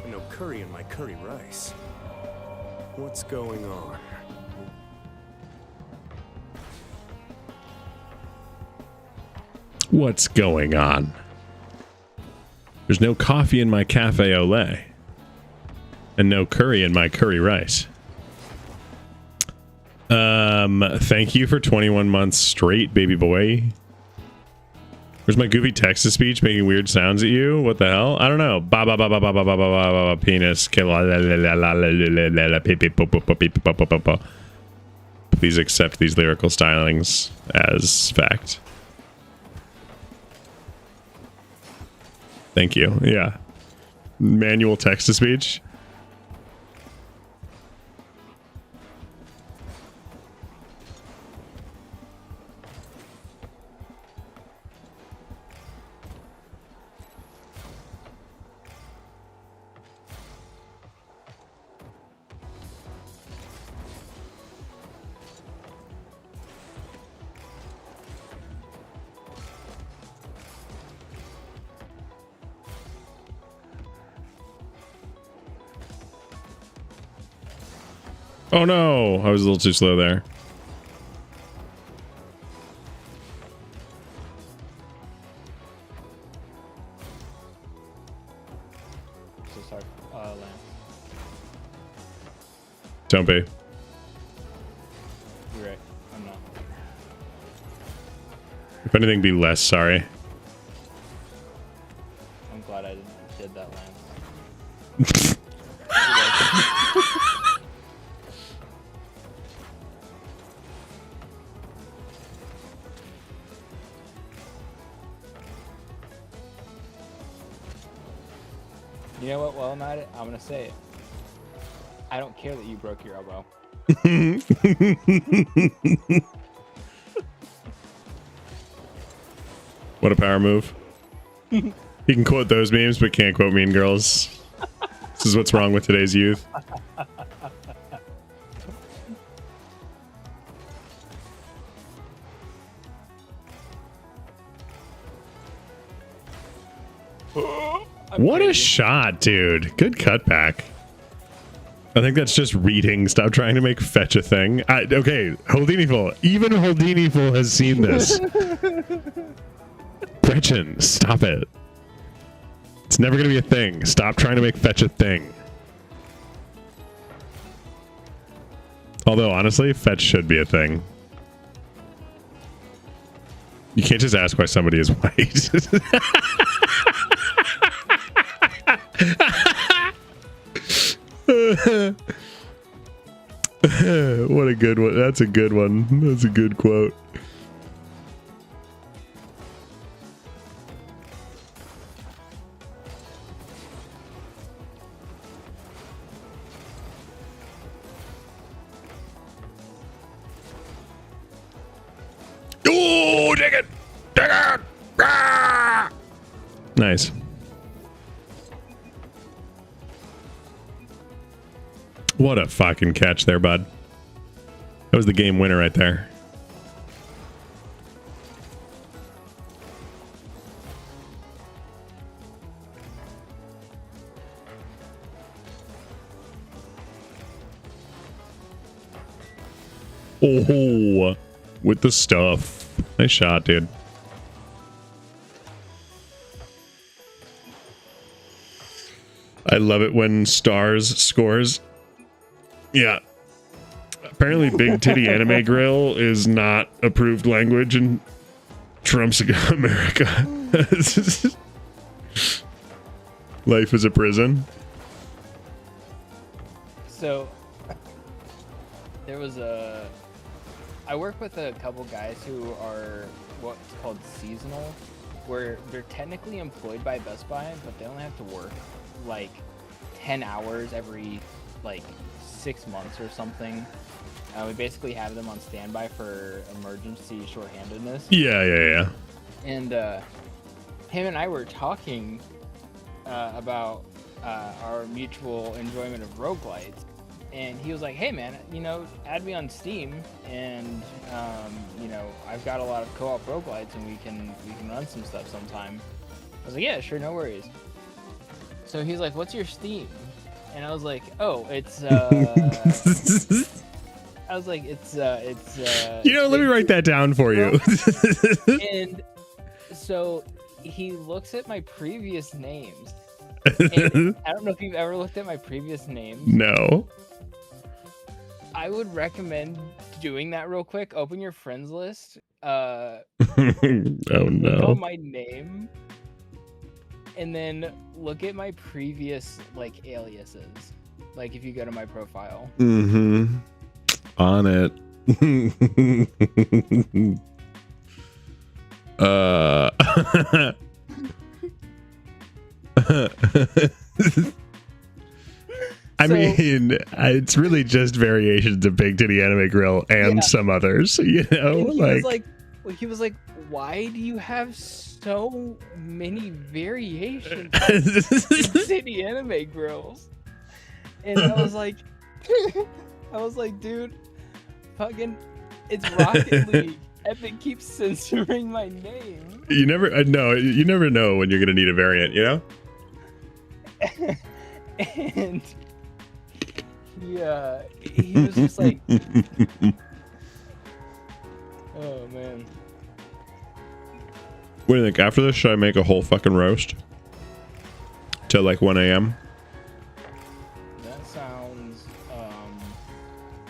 and no curry in my curry rice. What's going on? What's going on? There's no coffee in my cafe au lait, and no curry in my curry rice. Thank you for 21 months straight, baby boy. Where's my goofy text-to-speech making weird sounds at you? What the hell? I don't know. Ba ba ba ba ba ba ba ba ba ba penis. Please accept these lyrical stylings as fact. Thank you. Yeah. Manual text-to-speech. Oh no, I was a little too slow there. So sorry, Lance. Don't be. You're right, I'm not. If anything, be less sorry. I'm glad I did that, Lance. You know what? While I'm at it, I'm gonna say it. I don't care that you broke your elbow. What a power move. He can quote those memes, but can't quote Mean Girls. This is what's wrong with today's youth. What a shot, dude. Good cutback. I think that's just reading. Stop trying to make fetch a thing. Okay, Holdiniful. Even Holdiniful has seen this. Gretchen, stop it. It's never going to be a thing. Stop trying to make fetch a thing. Although, honestly, fetch should be a thing. You can't just ask why somebody is white. What a good one. That's a good one. That's a good quote. Nice. What a fucking catch there, bud. That was the game winner right there. Oh, with the stuff. Nice shot, dude. I love it when Stars scores. Yeah. Apparently Big Titty Anime Grill is not approved language in Trump's America. Life is a prison. So there was I work with a couple guys who are what's called seasonal, where they're technically employed by Best Buy, but they only have to work like 10 hours every like 6 months or something. We basically have them on standby for emergency shorthandedness. Yeah. And him and I were talking about our mutual enjoyment of roguelites. And he was like, hey man, you know, add me on Steam, and you know, I've got a lot of co-op roguelites, and we can run some stuff sometime. I was like, yeah, sure, no worries. So he's like, what's your Steam? And I was like, oh, it's I was like, it's you know, let me write that down for you. And so he looks at my previous names. And I don't know if you've ever looked at my previous names. No. I would recommend doing that real quick. Open your friends list. Oh Look no. on my name, and then look at my previous like aliases. Like if you go to my profile. Mm-hmm. On it. I mean, it's really just variations of Big Titty Anime Grill and some others, you know? He was like, why do you have so many variations of Big Titty Anime Grills? And I was like, dude, fucking, it's Rocket League. Epic keeps censoring my name. You never know when you're gonna need a variant, you know? And yeah, he was just like, oh man. What do you think? After this, should I make a whole fucking roast till like 1 a.m.? That sounds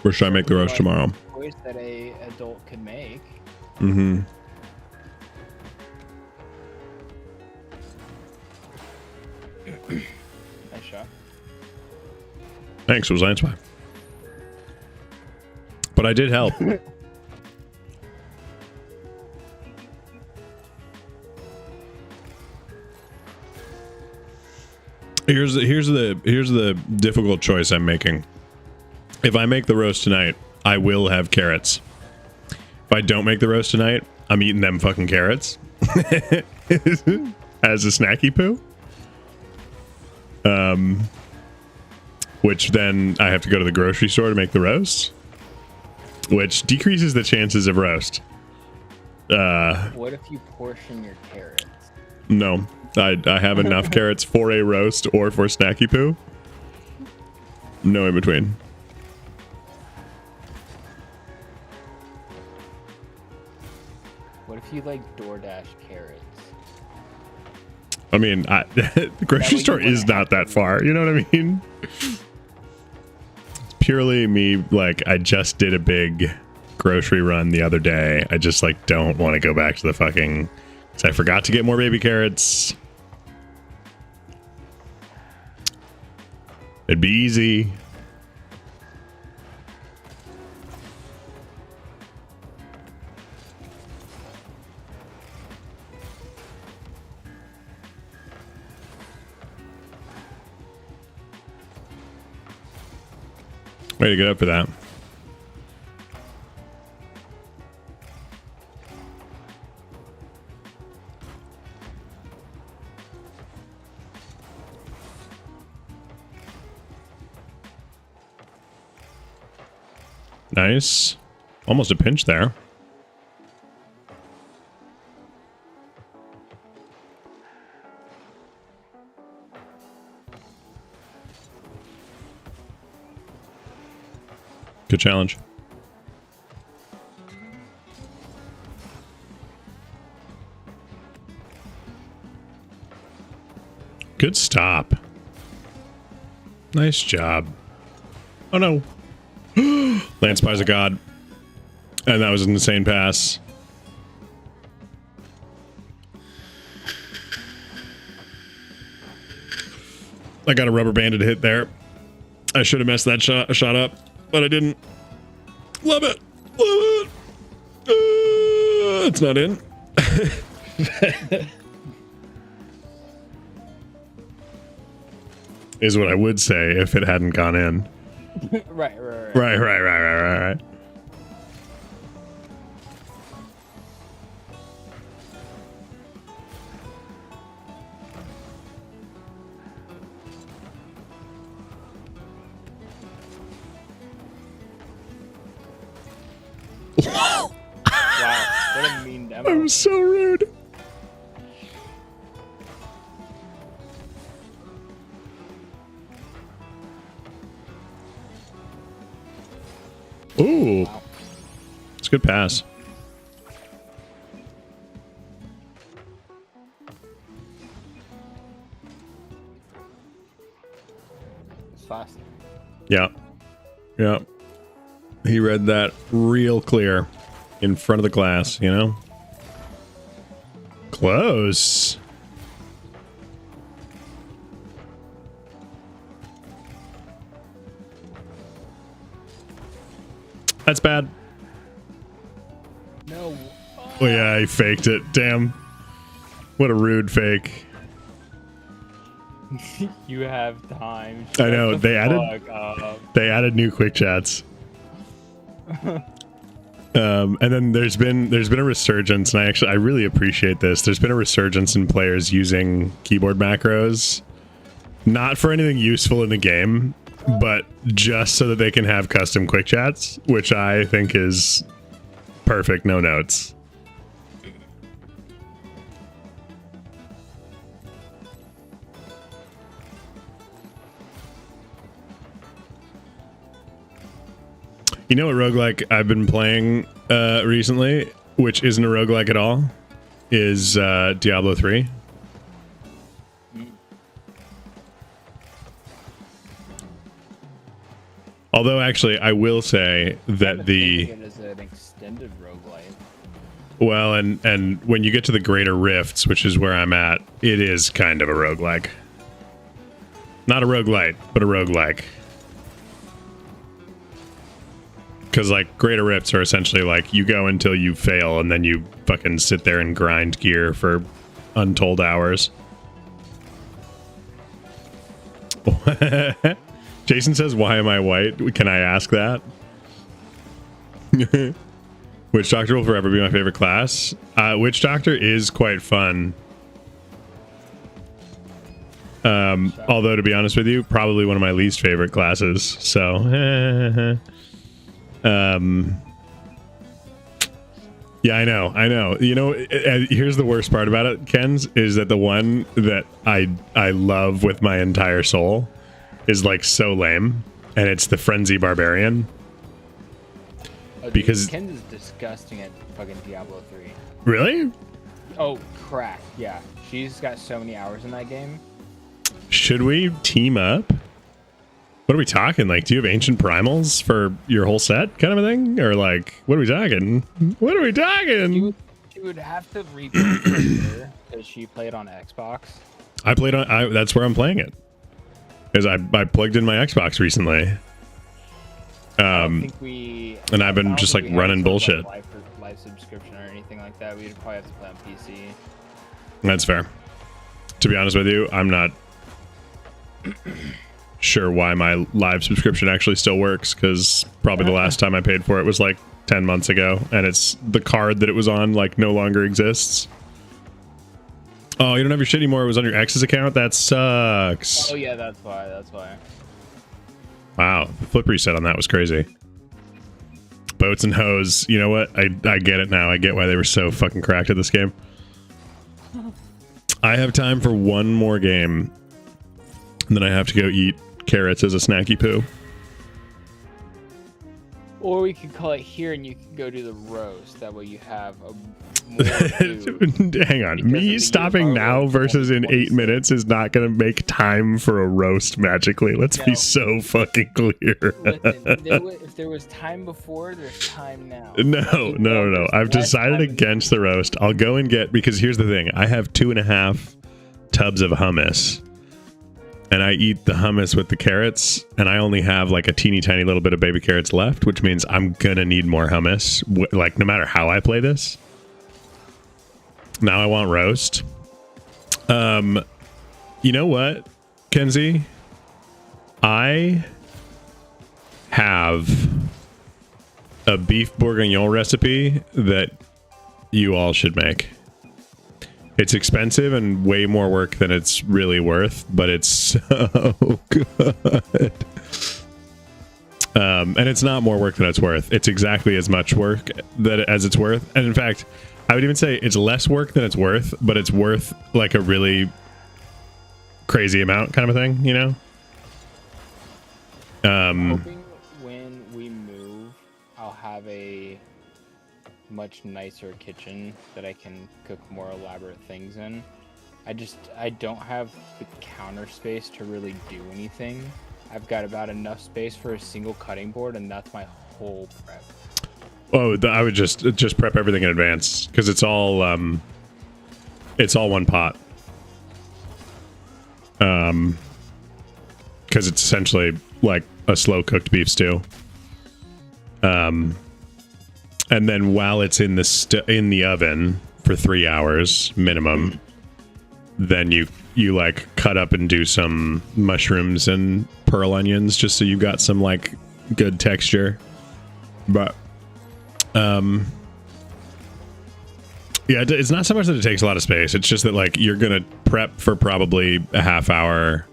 Or should I make the roast like tomorrow? a choice that a adult could make. Mm-hmm. Nice shot. Thanks, it was Lance. But I did help. Here's the difficult choice I'm making. If I make the roast tonight, I will have carrots. If I don't make the roast tonight, I'm eating them fucking carrots as a snacky poo. Which then I have to go to the grocery store to make the roast, which decreases the chances of roast. What if you portion your carrots? No, I have enough carrots for a roast or for snacky poo. No in between. What if you like DoorDash carrots? I mean, the grocery store is not that far. You know what I mean? It's purely me. Like, I just did a big grocery run the other day. I just like don't want to go back to the fucking. So I forgot to get more baby carrots. It'd be easy. Way to get up for that. Nice. Almost a pinch there. Good challenge. Good stop. Nice job. Oh no. Land Spy's a god. And that was an insane pass. I got a rubber banded hit there. I should have messed that shot up, but I didn't. Love it. Love it. It's not in. Is what I would say if it hadn't gone in. Right. Right. Wow, what a mean demo. I'm so rude. Ooh. Wow. It's a good pass. It's fast. Yeah. Yeah. He read that real clear in front of the glass, you know? Close. That's bad. No. Oh yeah, he faked it. Damn. What a rude fake. You have time. I know, Shut the they added- fuck up. They added new quick chats. And then there's been a resurgence, and I really appreciate this. There's been a resurgence in players using keyboard macros, not for anything useful in the game, but just so that they can have custom quick chats, which I think is perfect. No notes. You know what roguelike I've been playing recently, which isn't a roguelike at all, is Diablo 3. Although, actually, I will say that It is an extended roguelite. well, and when you get to the Greater Rifts, which is where I'm at, it is kind of a roguelike. Not a roguelite, but a roguelike. Because, like, Greater Rifts are essentially like you go until you fail and then you fucking sit there and grind gear for untold hours. Jason says, why am I white? Can I ask that? Witch Doctor will forever be my favorite class. Witch Doctor is quite fun. Although, to be honest with you, probably one of my least favorite classes. So... yeah, I know. You know, here's the worst part about it, Ken's, is that the one that I love with my entire soul is like so lame, and it's the Frenzy Barbarian. Oh, dude, Because Ken's is disgusting at fucking Diablo 3. really? Oh, crack. Yeah. She's got so many hours in that game. Should we team up? What are we talking? Like, do you have ancient primals for your whole set, kind of a thing, or like, what are we talking? What are we talking? She would have to replay because she played on Xbox. I played on. That's where I'm playing it. Because I plugged in my Xbox recently. I think we. And I've been I don't just think like we have running sort of, bullshit. like, live subscription or anything like that. We'd probably have to play on PC. That's fair. To be honest with you, I'm not sure why my live subscription actually still works, because probably the last time I paid for it was like 10 months ago, and it's the card that it was on like no longer exists. Oh, you don't have your shit anymore. It was on your ex's account? That sucks. Oh yeah, that's why. Wow, the flip reset on that was crazy. boats and hoes. You know what? I get it now. I get why they were so fucking cracked at this game. I have time for one more game, and then I have to go eat carrots as a snacky poo. Or we could call it here, and you can go do the roast. That way you have a more food. Hang on. Me stopping now versus in 8 minutes is not going to make time for a roast magically. Let's be so fucking clear. Listen, if there was time before, there's time now. No. I've decided against the roast. I'll go and get, because here's the thing. I have 2.5 tubs of hummus. And I eat the hummus with the carrots, and I only have like a teeny tiny little bit of baby carrots left, which means I'm gonna need more hummus, like no matter how I play this. Now I want roast. You know what, Kenzie? I have a beef bourguignon recipe that you all should make. It's expensive and way more work than it's really worth, but it's so good. And it's not more work than it's worth. It's exactly as much work as it's worth. And in fact, I would even say it's less work than it's worth, but it's worth like a really crazy amount kind of a thing, you know? I'm hoping when we move, I'll have a much nicer kitchen that I can cook more elaborate things in. I don't have the counter space to really do anything. I've got about enough space for a single cutting board, and that's my whole prep. Oh, I would just prep everything in advance, because it's all one pot. Because it's essentially like a slow cooked beef stew. And then while it's in the oven for 3 hours minimum, then you like cut up and do some mushrooms and pearl onions just so you've got some like good texture. But yeah, it's not so much that it takes a lot of space. It's just that like you're gonna prep for probably a half hour,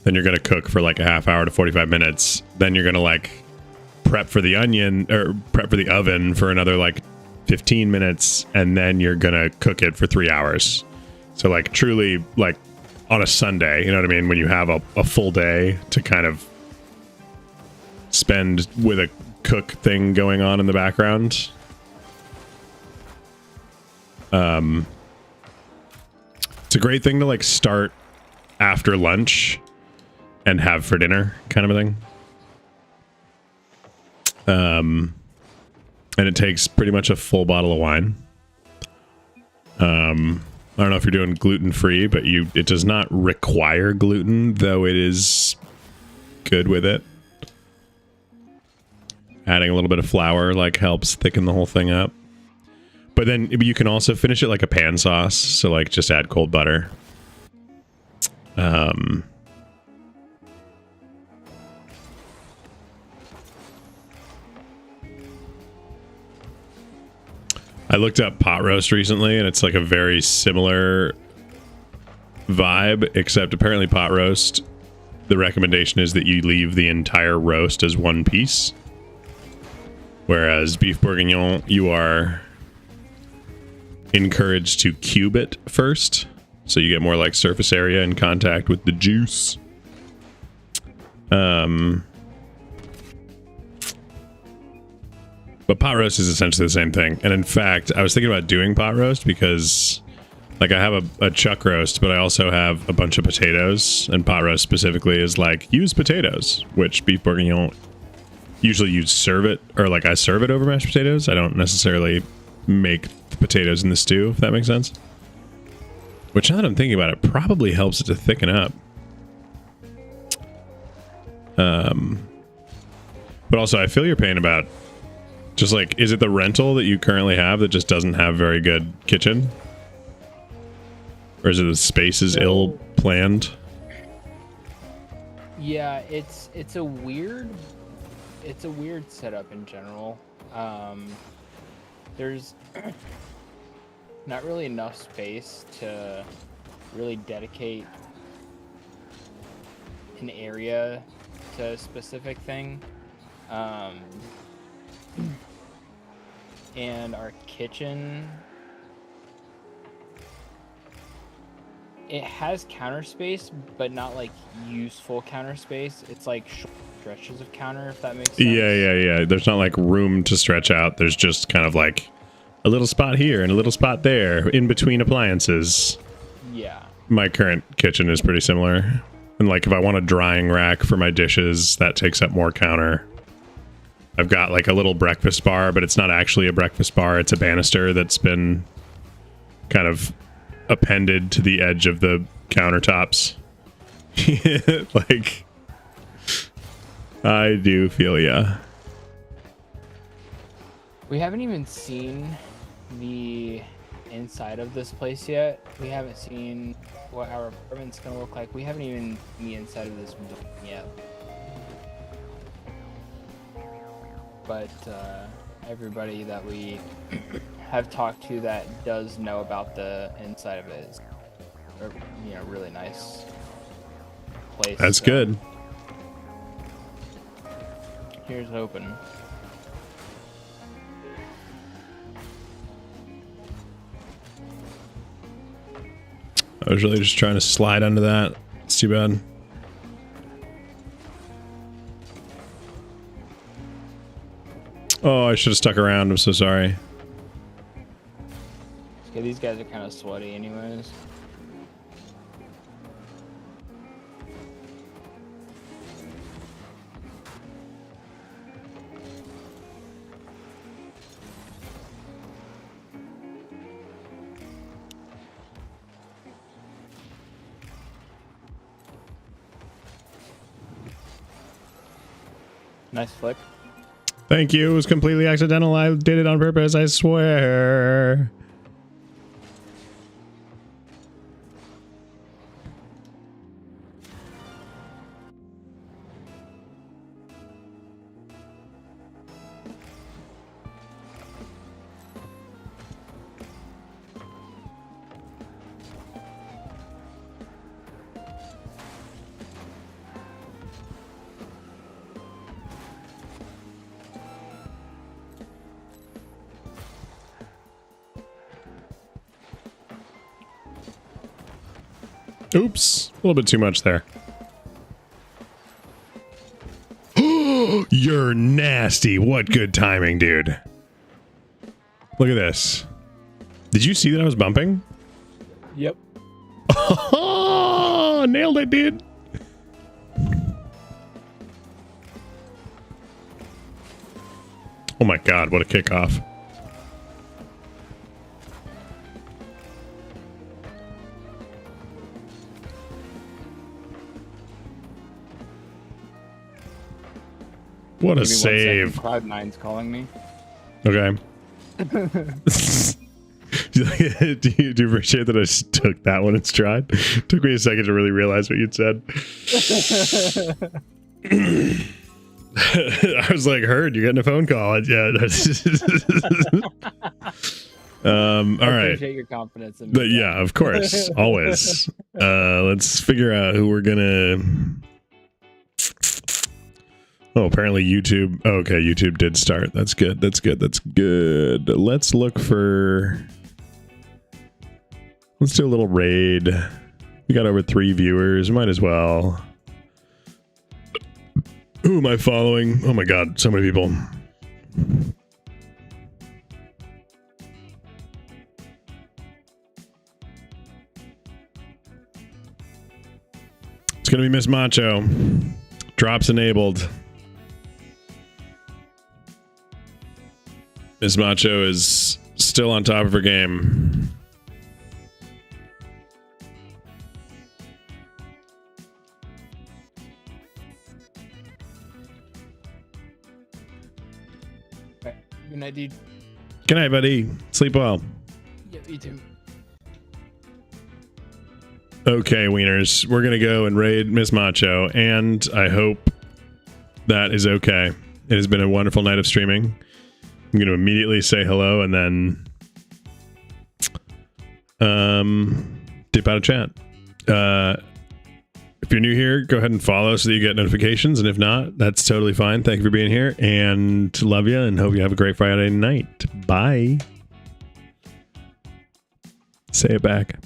then you're gonna cook for like a half hour to 45 minutes, then you're gonna like prep for the oven for another like 15 minutes, and then you're gonna cook it for 3 hours. So like truly like on a Sunday, you know what I mean, when you have a full day to kind of spend with a cook thing going on in the background. It's a great thing to like start after lunch and have for dinner kind of a thing. And it takes pretty much a full bottle of wine. I don't know if you're doing gluten-free, but it does not require gluten, though it is good with it. Adding a little bit of flour like helps thicken the whole thing up. But then you can also finish it like a pan sauce, so like just add cold butter. I looked up pot roast recently, and it's like a very similar vibe, except apparently pot roast, the recommendation is that you leave the entire roast as one piece. Whereas beef bourguignon, you are encouraged to cube it first, so you get more like surface area in contact with the juice. But pot roast is essentially the same thing. And in fact, I was thinking about doing pot roast because like I have a chuck roast, but I also have a bunch of potatoes, and pot roast specifically is like use potatoes, which beef bourguignon usually you serve it, or like I serve it over mashed potatoes. I don't necessarily make the potatoes in the stew, if that makes sense. Which now that I'm thinking about it, probably helps it to thicken up. But also I feel your pain about just like, is it the rental that you currently have that just doesn't have very good kitchen? Or is it the space is ill planned? Yeah, it's a weird setup in general. There's not really enough space to really dedicate an area to a specific thing. and our kitchen, it has counter space, but not like useful counter space. It's like short stretches of counter, if that makes sense. Yeah. There's not like room to stretch out. There's just kind of like a little spot here and a little spot there in between appliances. Yeah. My current kitchen is pretty similar. And like if I want a drying rack for my dishes, that takes up more counter. I've got like a little breakfast bar, but it's not actually a breakfast bar. It's a banister that's been kind of appended to the edge of the countertops. Like, I do feel ya. We haven't even seen the inside of this place yet. We haven't seen what our apartment's gonna look like. We haven't even seen the inside of this building yet. But everybody that we have talked to that does know about the inside of it is, you know, really nice place. That's good. Here's hoping. I was really just trying to slide under that. It's too bad. Oh, I should have stuck around. I'm so sorry. Okay, these guys are kind of sweaty anyways. Nice flick. Thank you. It was completely accidental. I did it on purpose. I swear. Oops, a little bit too much there. You're nasty. What good timing, dude. Look at this. Did you see that I was bumping? Yep. Oh, nailed it, dude. Oh my god, what a kickoff. What a save. Cloud9's calling me. Okay. do you appreciate that I just took that one in stride? Took me a second to really realize what you'd said. I was like, heard, you're getting a phone call. Yeah. All right. Appreciate your confidence in me. Yeah, of course. Always. Let's figure out who we're gonna... Oh, apparently YouTube. Oh, okay, YouTube did start. That's good. That's good. That's good. Let's look for... Let's do a little raid. We got over 3 viewers. Might as well. Who am I following? Oh my god, so many people. It's gonna be Miss Macho. Drops enabled. Miss Macho is still on top of her game. Okay. Good night, dude. Good night, buddy. Sleep well. Yeah, you too. Okay, wieners. We're going to go and raid Miss Macho, and I hope that is okay. It has been a wonderful night of streaming. I'm going to immediately say hello and then dip out of chat. If you're new here, go ahead and follow so that you get notifications. And if not, that's totally fine. Thank you for being here and love you and hope you have a great Friday night. Bye. Say it back.